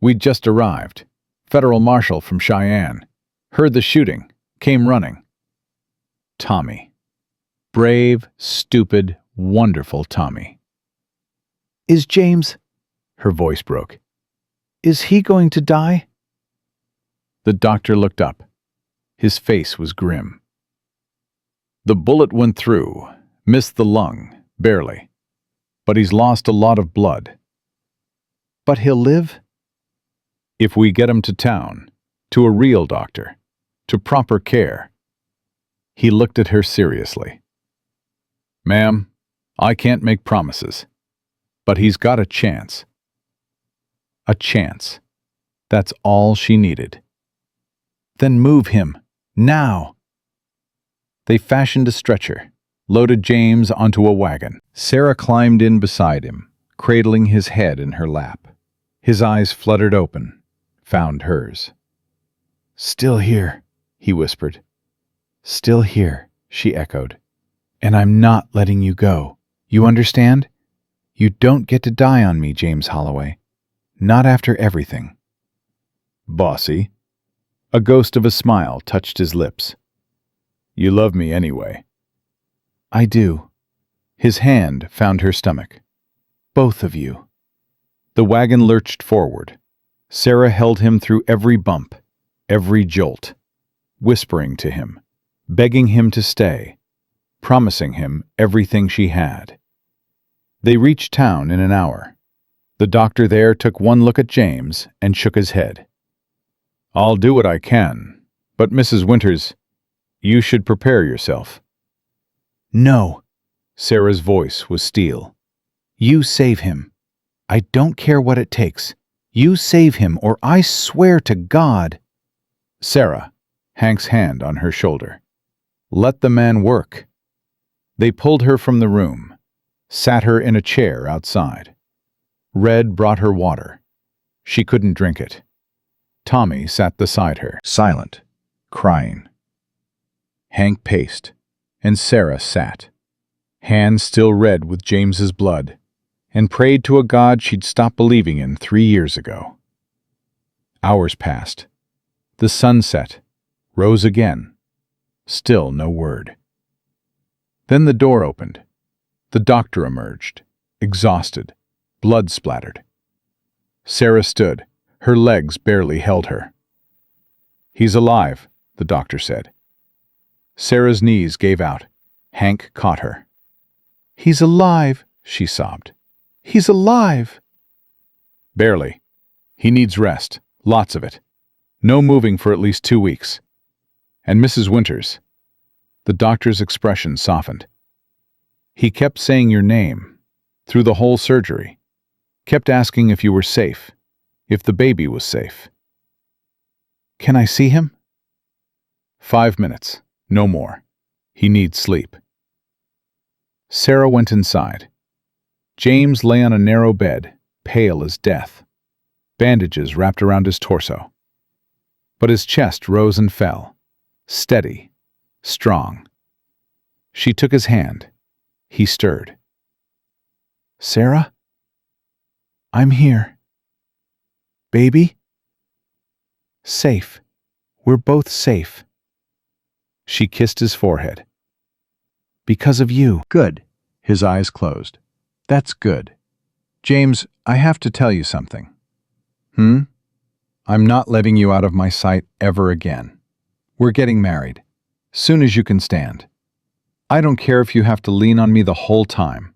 We'd just arrived. Federal marshal from Cheyenne. Heard the shooting, came running." Tommy. Brave, stupid, wonderful Tommy. "Is James—" her voice broke. "Is he going to die?" The doctor looked up. His face was grim. "The bullet went through, missed the lung, barely. But he's lost a lot of blood." "But he'll live?" "If we get him to town, to a real doctor, to proper care." He looked at her seriously. "Ma'am, I can't make promises, but he's got a chance." A chance. That's all she needed. "Then move him, now." They fashioned a stretcher, loaded James onto a wagon. Sarah climbed in beside him, cradling his head in her lap. His eyes fluttered open, found hers. "Still here," he whispered. "Still here," she echoed. "And I'm not letting you go. You understand? You don't get to die on me, James Holloway. Not after everything." "Bossy." A ghost of a smile touched his lips. "You love me anyway." "I do." His hand found her stomach. "Both of you." The wagon lurched forward. Sarah held him through every bump, every jolt, whispering to him, begging him to stay, promising him everything she had. They reached town in an hour. The doctor there took one look at James and shook his head. "I'll do what I can, but Mrs. Winters, you should prepare yourself." "No." Sarah's voice was steel. "You save him. I don't care what it takes. You save him, or I swear to God—" "Sarah," Hank's hand on her shoulder. "Let the man work." They pulled her from the room, sat her in a chair outside. Red brought her water. She couldn't drink it. Tommy sat beside her, silent, crying. Hank paced, and Sarah sat, hands still red with James's blood, and prayed to a God she'd stopped believing in 3 years ago. Hours passed. The sun set, rose again. Still no word. Then the door opened. The doctor emerged, exhausted, blood splattered. Sarah stood. Her legs barely held her. "He's alive," the doctor said. Sarah's knees gave out. Hank caught her. "He's alive," she sobbed. "He's alive." "Barely. He needs rest, lots of it. No moving for at least 2 weeks. And Mrs. Winters." The doctor's expression softened. "He kept saying your name, through the whole surgery. Kept asking if you were safe, if the baby was safe." "Can I see him?" 5 minutes, no more. He needs sleep." Sarah went inside. James lay on a narrow bed, pale as death. Bandages wrapped around his torso. But his chest rose and fell, steady, strong. She took his hand. He stirred. "Sarah? I'm here. Baby? Safe. We're both safe." She kissed his forehead. "Because of you." "Good." His eyes closed. "That's good. James, I have to tell you something." "I'm not letting you out of my sight ever again. We're getting married. Soon as you can stand. I don't care if you have to lean on me the whole time.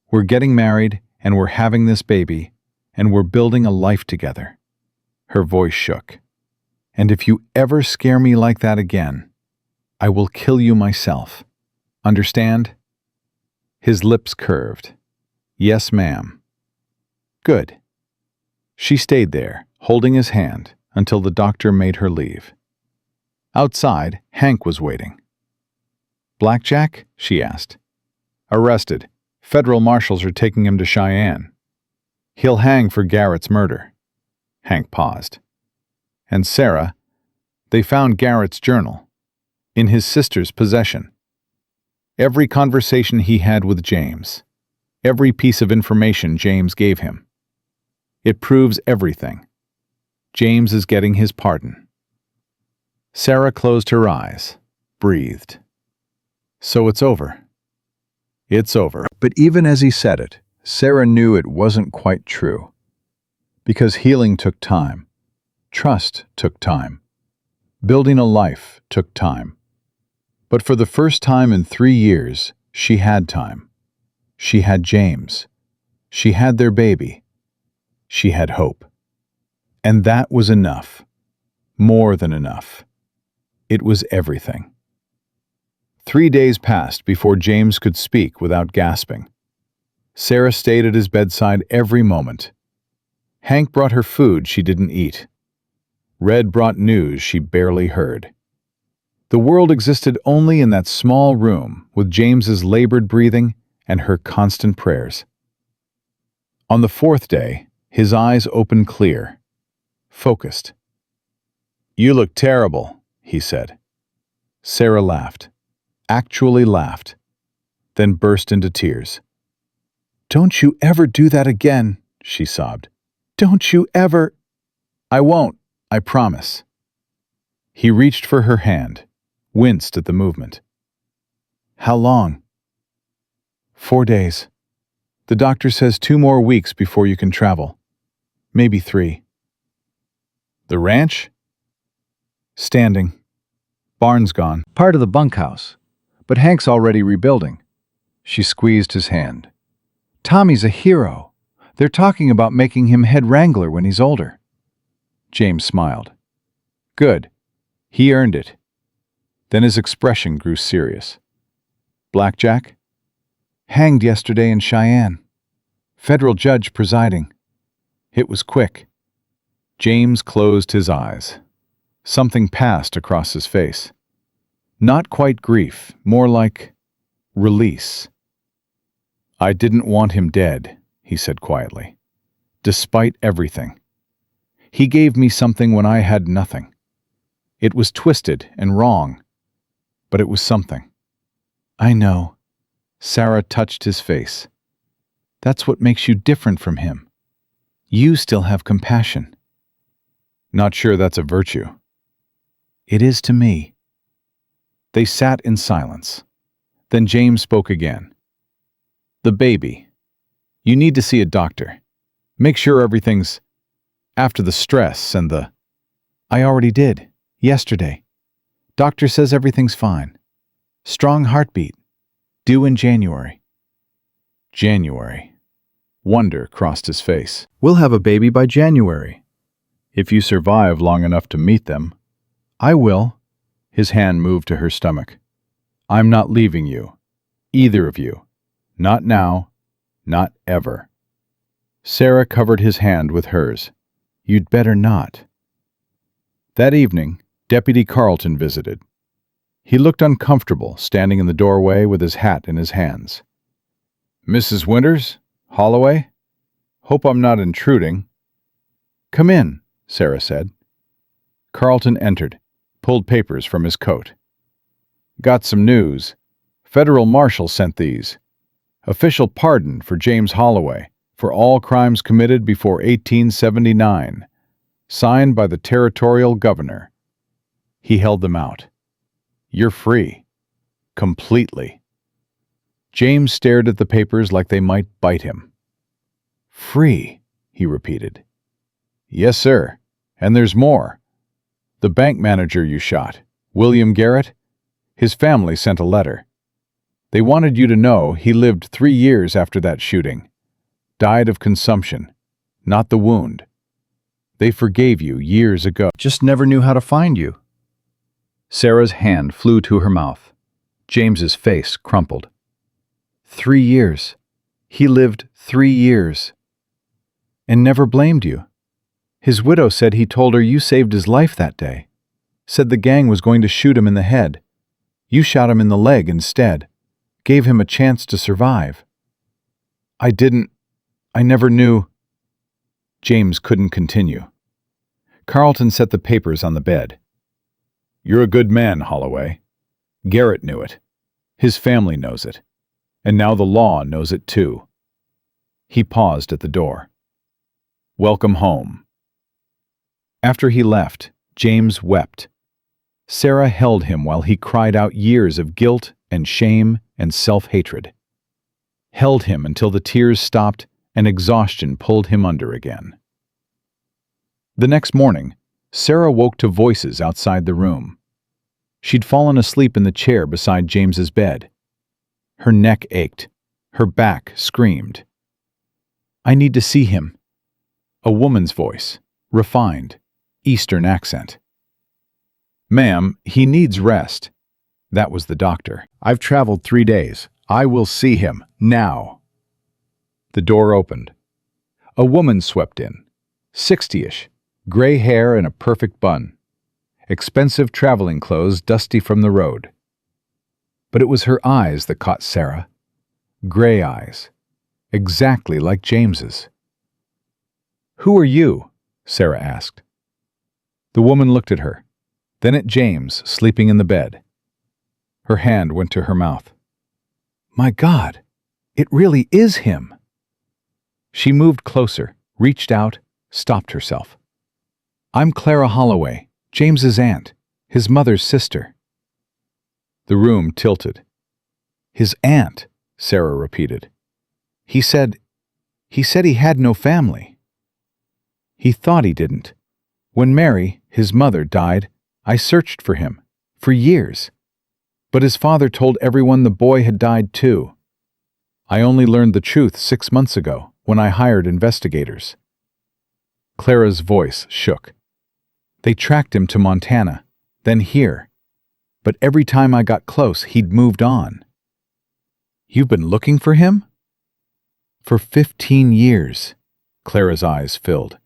We're getting married, and we're having this baby, and we're building a life together." Her voice shook. "And if you ever scare me like that again, I will kill you myself. Understand?" His lips curved. "Yes, ma'am." "Good." She stayed there, holding his hand, until the doctor made her leave. Outside, Hank was waiting. "Blackjack?" she asked. "Arrested. Federal marshals are taking him to Cheyenne. He'll hang for Garrett's murder." Hank paused. "And Sarah, they found Garrett's journal, in his sister's possession. Every conversation he had with James, every piece of information James gave him. It proves everything. James is getting his pardon." Sarah closed her eyes, breathed. "So it's over." "It's over." But even as he said it, Sarah knew it wasn't quite true. Because healing took time. Trust took time. Building a life took time. But for the first time in 3 years, she had time. She had James. She had their baby. She had hope. And that was enough. More than enough. It was everything. 3 days passed before James could speak without gasping. Sarah stayed at his bedside every moment. Hank brought her food she didn't eat. Red brought news she barely heard. The world existed only in that small room with James's labored breathing and her constant prayers. On the 4th day, his eyes opened clear, focused. "You look terrible," he said. Sarah laughed, actually laughed, then burst into tears. "Don't you ever do that again," she sobbed. "Don't you ever—" "I won't, I promise." He reached for her hand, winced at the movement. "How long?" "4 days. The doctor says 2 more weeks before you can travel. Maybe 3. "The ranch?" "Standing. Barn's gone. Part of the bunkhouse. But Hank's already rebuilding." She squeezed his hand. "Tommy's a hero. They're talking about making him head wrangler when he's older." James smiled. "Good. He earned it." Then his expression grew serious. "Blackjack?" "Hanged yesterday in Cheyenne. Federal judge presiding. It was quick." James closed his eyes. Something passed across his face. Not quite grief, more like release. "I didn't want him dead," he said quietly. "Despite everything. He gave me something when I had nothing. It was twisted and wrong, but it was something." "I know." Sarah touched his face. "That's what makes you different from him. You still have compassion." "Not sure that's a virtue." "It is to me." They sat in silence. Then James spoke again. "The baby. You need to see a doctor. Make sure everything's after the stress and the—" "I already did. Yesterday. Doctor says everything's fine. Strong heartbeat. Due in January." January. Wonder crossed his face. "We'll have a baby by January. If you survive long enough to meet them." "I will." His hand moved to her stomach. "I'm not leaving you. Either of you. Not now. Not ever." Sarah covered his hand with hers. "You'd better not." That evening, Deputy Carlton visited. He looked uncomfortable, standing in the doorway with his hat in his hands. "Mrs. Winters? Holloway? Hope I'm not intruding." "Come in," Sarah said. Carlton entered, pulled papers from his coat. "Got some news. Federal marshal sent these. Official pardon for James Holloway for all crimes committed before 1879. Signed by the territorial governor." He held them out. "You're free. Completely." James stared at the papers like they might bite him. "Free," he repeated. "Yes, sir. And there's more. The bank manager you shot, William Garrett, his family sent a letter. They wanted you to know he lived 3 years after that shooting. Died of consumption, not the wound. They forgave you years ago. Just never knew how to find you." Sarah's hand flew to her mouth. James's face crumpled. 3 years. He lived 3 years. And never blamed you. His widow said he told her you saved his life that day. Said the gang was going to shoot him in the head. You shot him in the leg instead. Gave him a chance to survive. I never knew. James couldn't continue. Carlton set the papers on the bed. You're a good man, Holloway. Garrett knew it. His family knows it. And now the law knows it too. He paused at the door. Welcome home. After he left, James wept. Sarah held him while he cried out years of guilt and shame and self-hatred. Held him until the tears stopped and exhaustion pulled him under again. The next morning, Sarah woke to voices outside the room. She'd fallen asleep in the chair beside James's bed. Her neck ached. Her back screamed. I need to see him. A woman's voice, refined, Eastern accent. Ma'am, he needs rest. That was the doctor. I've traveled 3 days. I will see him, now. The door opened. A woman swept in, 60-ish, gray hair and a perfect bun. Expensive traveling clothes dusty from the road. But it was her eyes that caught Sarah. Gray eyes, exactly like James's. Who are you? Sarah asked. The woman looked at her, then at James sleeping in the bed. Her hand went to her mouth. My God, it really is him. She moved closer, reached out, stopped herself. I'm Clara Holloway, James's aunt, his mother's sister. The room tilted. His aunt, Sarah repeated. He said he had no family. He thought he didn't. When Mary, his mother, died, I searched for him, for years. But his father told everyone the boy had died too. I only learned the truth 6 months ago, when I hired investigators. Clara's voice shook. They tracked him to Montana, then here. But every time I got close, he'd moved on. You've been looking for him? For 15 years, Clara's eyes filled.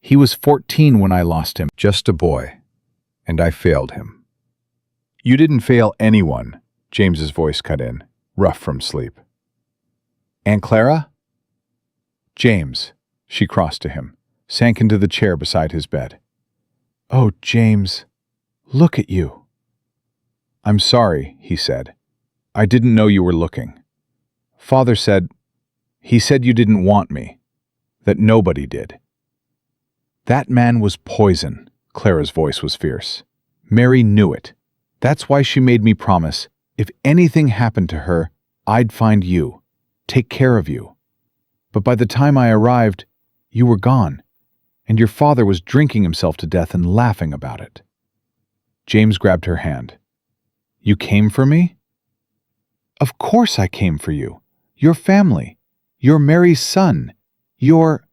He was 14 when I lost him, just a boy, and I failed him. You didn't fail anyone, James's voice cut in, rough from sleep. Aunt Clara? James, she crossed to him, sank into the chair beside his bed. Oh, James, look at you. I'm sorry, he said. I didn't know you were looking. Father said, he said you didn't want me, that nobody did. That man was poison, Clara's voice was fierce. Mary knew it. That's why she made me promise, if anything happened to her, I'd find you, take care of you. But by the time I arrived, you were gone, and your father was drinking himself to death and laughing about it. James grabbed her hand. You came for me? Of course I came for you. Your family. You're Mary's son. You're...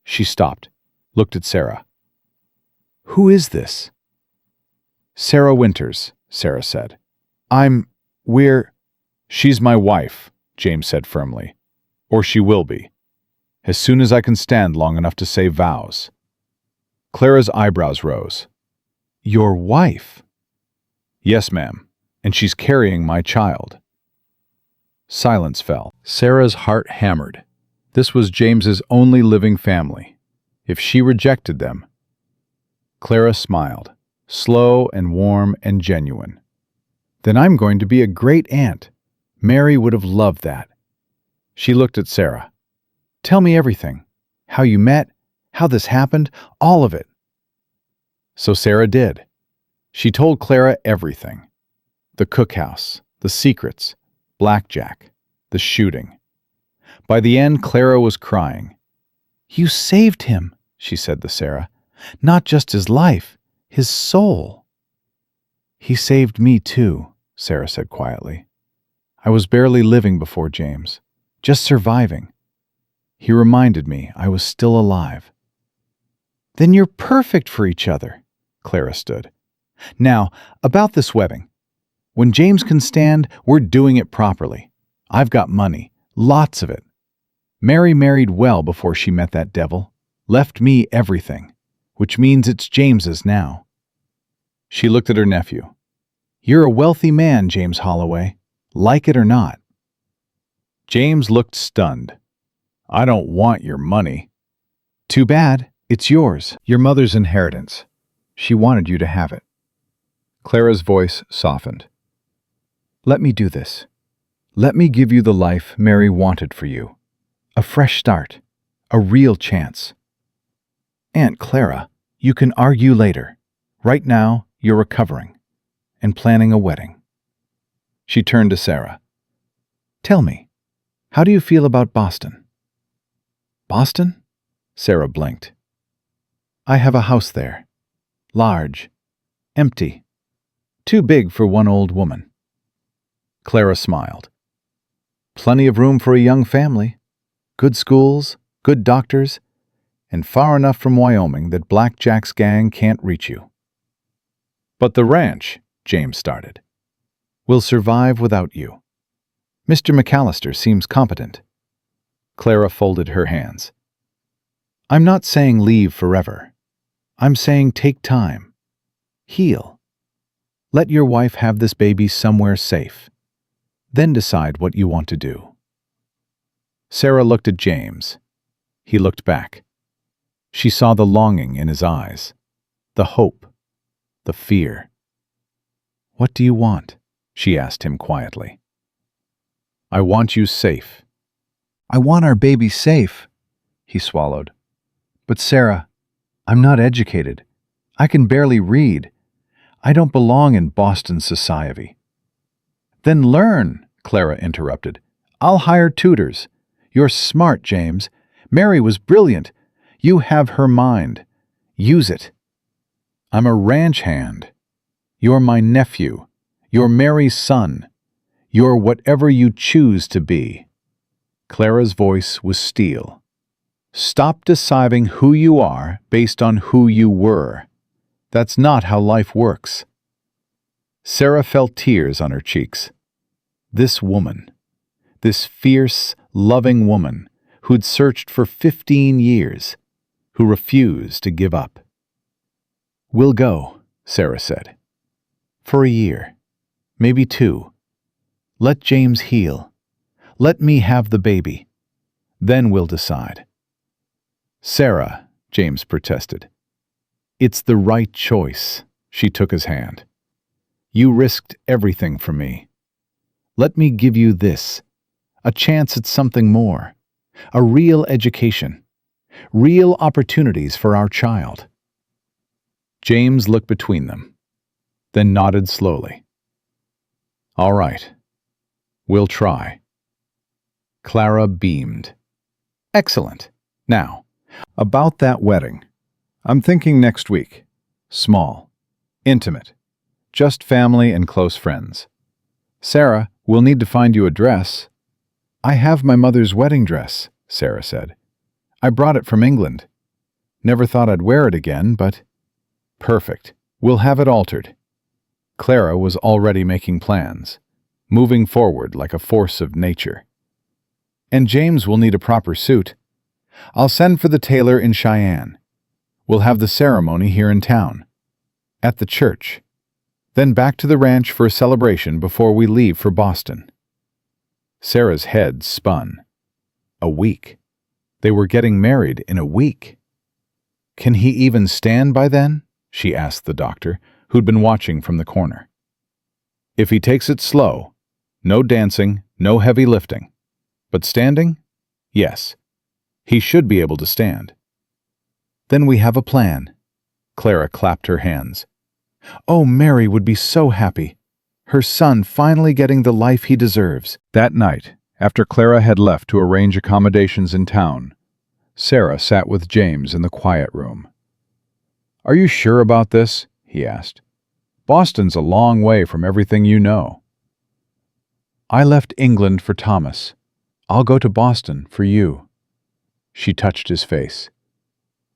She stopped, looked at Sarah. Who is this? Sarah Winters, Sarah said. She's my wife, James said firmly. Or she will be. As soon as I can stand long enough to say vows. Clara's eyebrows rose. Your wife? Yes, ma'am, and she's carrying my child. Silence fell. Sarah's heart hammered. This was James's only living family. If she rejected them... Clara smiled, slow and warm and genuine. Then I'm going to be a great aunt. Mary would have loved that. She looked at Sarah. Tell me everything. How you met, how this happened, all of it. So Sarah did. She told Clara everything. The cookhouse, the secrets, blackjack, the shooting. By the end, Clara was crying. You saved him, she said to Sarah. Not just his life, his soul. He saved me too, Sarah said quietly. I was barely living before James, just surviving. He reminded me I was still alive. Then you're perfect for each other, Clara stood. Now, about this wedding. When James can stand, we're doing it properly. I've got money, lots of it. Mary married well before she met that devil. Left me everything, which means it's James's now. She looked at her nephew. You're a wealthy man, James Holloway, like it or not. James looked stunned. I don't want your money. Too bad, it's yours, your mother's inheritance. She wanted you to have it. Clara's voice softened. Let me do this. Let me give you the life Mary wanted for you. A fresh start. A real chance. Aunt Clara, you can argue later. Right now, you're recovering and planning a wedding. She turned to Sarah. Tell me, how do you feel about Boston? Boston? Sarah blinked. I have a house there. Large. Empty. Too big for one old woman. Clara smiled. Plenty of room for a young family. Good schools, good doctors, and far enough from Wyoming that Black Jack's gang can't reach you. But the ranch, James started, will survive without you. Mr. McAllister seems competent. Clara folded her hands. I'm not saying leave forever. I'm saying take time. Heal. Let your wife have this baby somewhere safe. Then decide what you want to do. Sarah looked at James. He looked back. She saw the longing in his eyes, the hope, the fear. What do you want? She asked him quietly. I want you safe. I want our baby safe, he swallowed. But Sarah, I'm not educated. I can barely read. I don't belong in Boston society. Then learn, Clara interrupted. I'll hire tutors. You're smart, James. Mary was brilliant. You have her mind. Use it. I'm a ranch hand. You're my nephew. You're Mary's son. You're whatever you choose to be. Clara's voice was steel. Stop deciding who you are based on who you were. That's not how life works. Sarah felt tears on her cheeks. This woman, this fierce, loving woman who'd searched for 15 years, who refused to give up. We'll go, Sarah said. For a year, maybe 2. Let James heal. Let me have the baby. Then we'll decide. Sarah, James protested. It's the right choice. She took his hand. You risked everything for me. Let me give you this, a chance at something more, a real education, real opportunities for our child. James looked between them, then nodded slowly. All right, we'll try. Clara beamed. Excellent. Now, about that wedding. I'm thinking next week. Small. Intimate. Just family and close friends. Sarah, we'll need to find you a dress. I have my mother's wedding dress, Sarah said. I brought it from England. Never thought I'd wear it again, but... Perfect. We'll have it altered. Clara was already making plans, moving forward like a force of nature. And James will need a proper suit. I'll send for the tailor in Cheyenne. We'll have the ceremony here in town, at the church, then back to the ranch for a celebration before we leave for Boston. Sarah's head spun. A week. They were getting married in a week. Can he even stand by then? She asked the doctor, who'd been watching from the corner. If he takes it slow, no dancing, no heavy lifting. But standing? Yes. He should be able to stand. Then we have a plan. Clara clapped her hands. Oh, Mary would be so happy. Her son finally getting the life he deserves. That night, after Clara had left to arrange accommodations in town, Sarah sat with James in the quiet room. Are you sure about this? He asked. Boston's a long way from everything you know. I left England for Thomas. I'll go to Boston for you. She touched his face.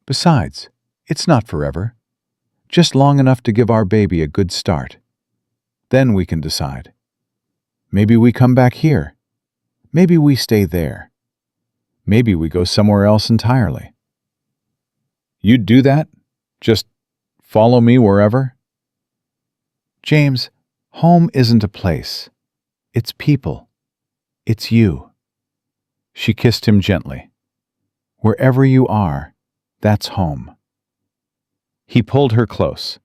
Besides, it's not forever. Just long enough to give our baby a good start. Then we can decide. Maybe we come back here. Maybe we stay there. Maybe we go somewhere else entirely. You'd do that? Just follow me wherever? James, home isn't a place. It's people. It's you. She kissed him gently. Wherever you are, that's home. He pulled her close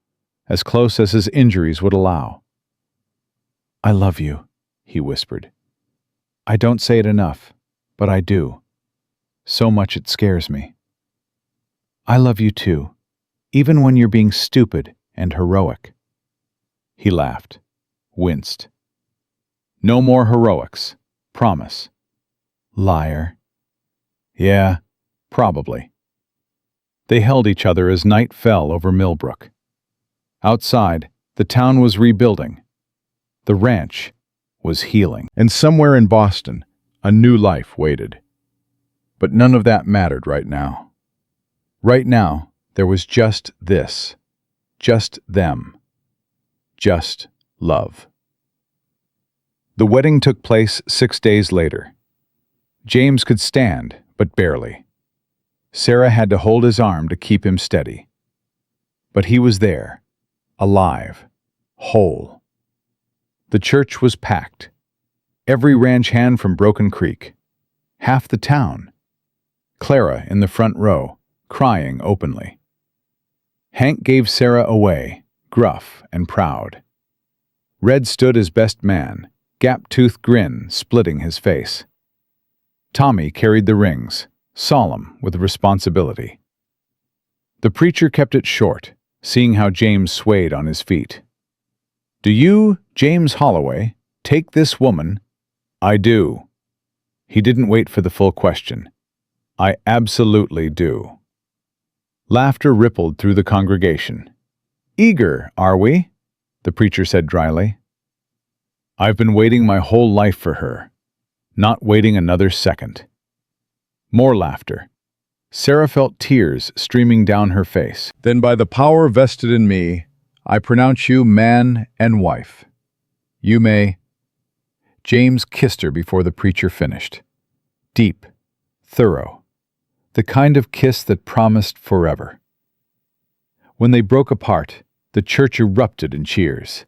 as his injuries would allow. I love you, he whispered. I don't say it enough, but I do. So much it scares me. I love you too, even when you're being stupid and heroic. He laughed, winced. No more heroics, promise. Liar. Yeah, probably. They held each other as night fell over Millbrook. Outside, the town was rebuilding. The ranch was healing. And somewhere in Boston, a new life waited. But none of that mattered right now. Right now, there was just this. Just them. Just love. The wedding took place 6 days later. James could stand, but barely. Sarah had to hold his arm to keep him steady. But he was there, alive, whole. The church was packed. Every ranch hand from Broken Creek. Half the town. Clara in the front row, crying openly. Hank gave Sarah away, gruff and proud. Red stood as best man, gap-toothed grin splitting his face. Tommy carried the rings, solemn with responsibility. The preacher kept it short, seeing how James swayed on his feet. Do you, James Holloway, take this woman? I do. He didn't wait for the full question. I absolutely do. Laughter rippled through the congregation. Eager, are we? The preacher said dryly. I've been waiting my whole life for her, not waiting another second. More laughter. Sarah felt tears streaming down her face. Then by the power vested in me, I pronounce you man and wife. You may. James kissed her before the preacher finished. Deep, thorough, the kind of kiss that promised forever. When they broke apart, the church erupted in cheers.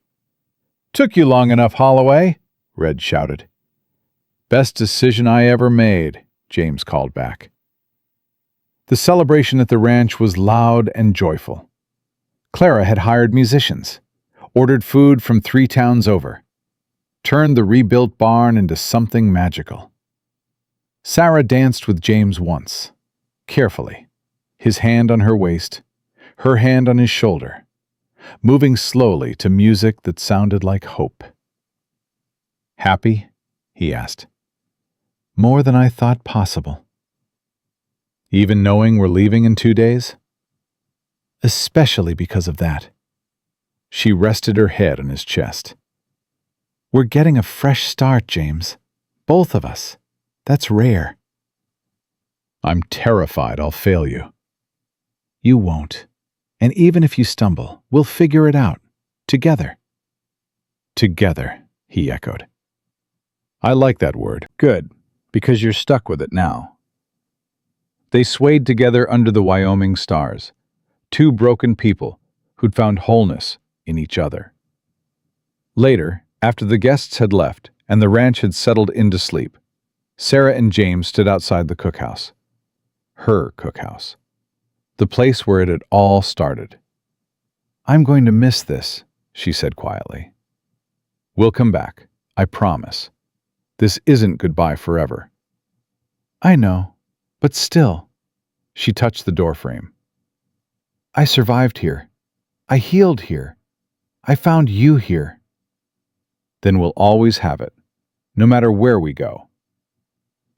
Took you long enough, Holloway, Red shouted. Best decision I ever made, James called back. The celebration at the ranch was loud and joyful. Clara had hired musicians, ordered food from 3 towns over, turned the rebuilt barn into something magical. Sarah danced with James once, carefully, his hand on her waist, her hand on his shoulder, moving slowly to music that sounded like hope. Happy? He asked. More than I thought possible. Even knowing we're leaving in 2 days? Especially because of that. She rested her head on his chest. We're getting a fresh start, James. Both of us. That's rare. I'm terrified I'll fail you. You won't. And even if you stumble, we'll figure it out. Together. Together, he echoed. I like that word. Good, because you're stuck with it now. They swayed together under the Wyoming stars, 2 broken people who'd found wholeness in each other. Later, after the guests had left and the ranch had settled into sleep, Sarah and James stood outside the cookhouse. Her cookhouse. The place where it had all started. I'm going to miss this, she said quietly. We'll come back, I promise. This isn't goodbye forever. I know, but still. She touched the doorframe. I survived here. I healed here. I found you here. Then we'll always have it, no matter where we go.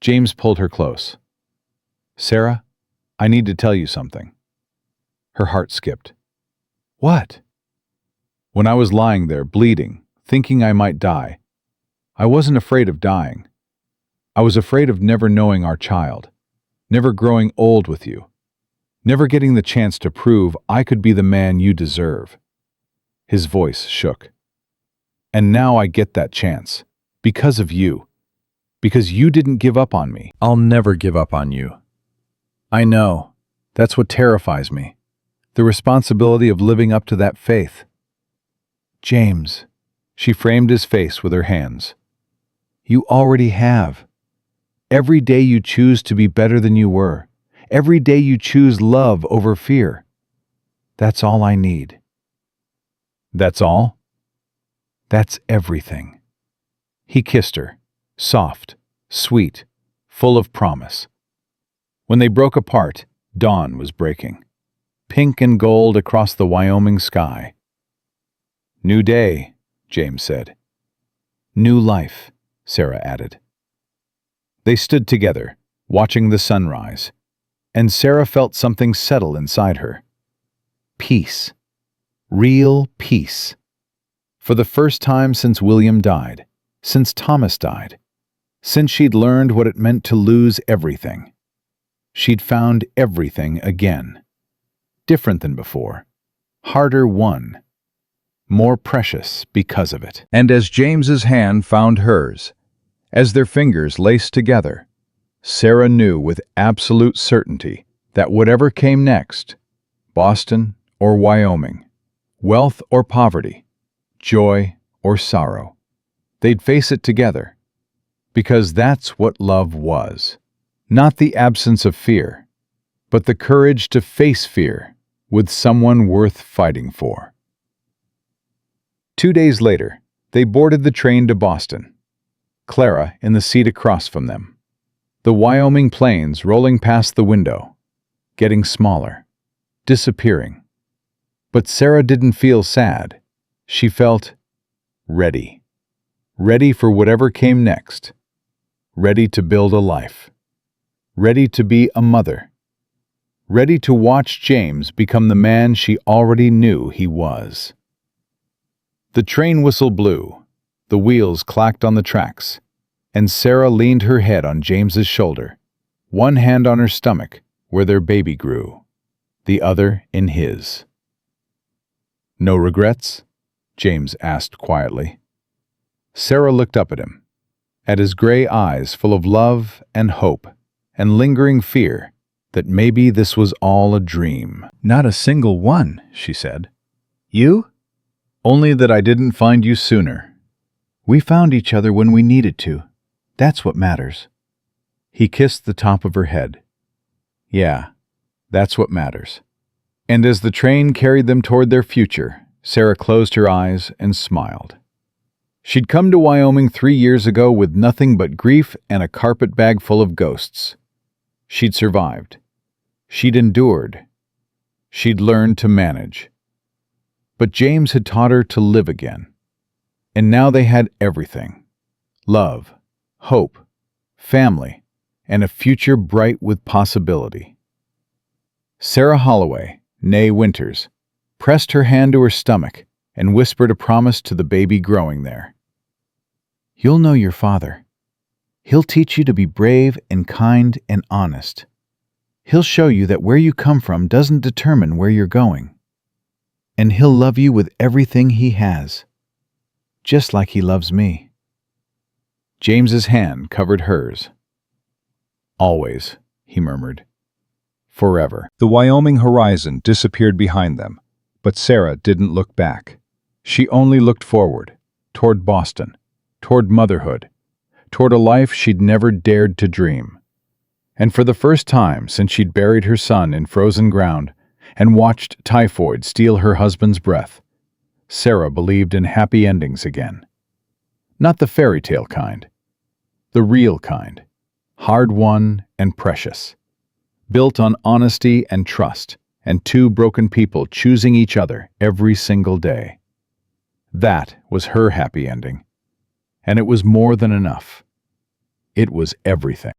James pulled her close. Sarah, I need to tell you something. Her heart skipped. What? When I was lying there, bleeding, thinking I might die, I wasn't afraid of dying. I was afraid of never knowing our child, never growing old with you, never getting the chance to prove I could be the man you deserve. His voice shook. And now I get that chance, because of you, because you didn't give up on me. I'll never give up on you. I know. That's what terrifies me. The responsibility of living up to that faith. James, she framed his face with her hands. You already have. Every day you choose to be better than you were. Every day you choose love over fear. That's all I need. That's all? That's everything. He kissed her, soft, sweet, full of promise. When they broke apart, dawn was breaking, pink and gold across the Wyoming sky. New day, James said. New life, Sarah added. They stood together, watching the sunrise, and Sarah felt something settle inside her. Peace. Real peace. For the first time since William died, since Thomas died, since she'd learned what it meant to lose everything. She'd found everything again. Different than before. Harder won. More precious because of it. And as James's hand found hers, as their fingers laced together, Sarah knew with absolute certainty that whatever came next, Boston or Wyoming, wealth or poverty, joy or sorrow, they'd face it together, because that's what love was. Not the absence of fear, but the courage to face fear with someone worth fighting for. 2 days later, they boarded the train to Boston, Clara in the seat across from them. The Wyoming plains rolling past the window, getting smaller, disappearing. But Sarah didn't feel sad. She felt ready. Ready for whatever came next. Ready to build a life. Ready to be a mother. Ready to watch James become the man she already knew he was. The train whistle blew, the wheels clacked on the tracks, and Sarah leaned her head on James's shoulder, one hand on her stomach, where their baby grew, the other in his. No regrets? James asked quietly. Sarah looked up at him, at his gray eyes full of love and hope and lingering fear that maybe this was all a dream. Not a single one, she said. You? Only that I didn't find you sooner. We found each other when we needed to. That's what matters. He kissed the top of her head. Yeah, that's what matters. And as the train carried them toward their future, Sarah closed her eyes and smiled. She'd come to Wyoming 3 years ago with nothing but grief and a carpet bag full of ghosts. She'd survived. She'd endured. She'd learned to manage. But James had taught her to live again. And now they had everything. Love, hope, family, and a future bright with possibility. Sarah Holloway, née Winters, pressed her hand to her stomach and whispered a promise to the baby growing there. You'll know your father. He'll teach you to be brave and kind and honest. He'll show you that where you come from doesn't determine where you're going. And he'll love you with everything he has, just like he loves me. James's hand covered hers. Always, he murmured. Forever. The Wyoming horizon disappeared behind them, but Sarah didn't look back. She only looked forward, toward Boston, toward motherhood, toward a life she'd never dared to dream. And for the first time since she'd buried her son in frozen ground and watched typhoid steal her husband's breath, Sarah believed in happy endings again. Not the fairy tale kind. The real kind. Hard-won and precious. Built on honesty and trust, and two broken people choosing each other every single day. That was her happy ending. And it was more than enough. It was everything.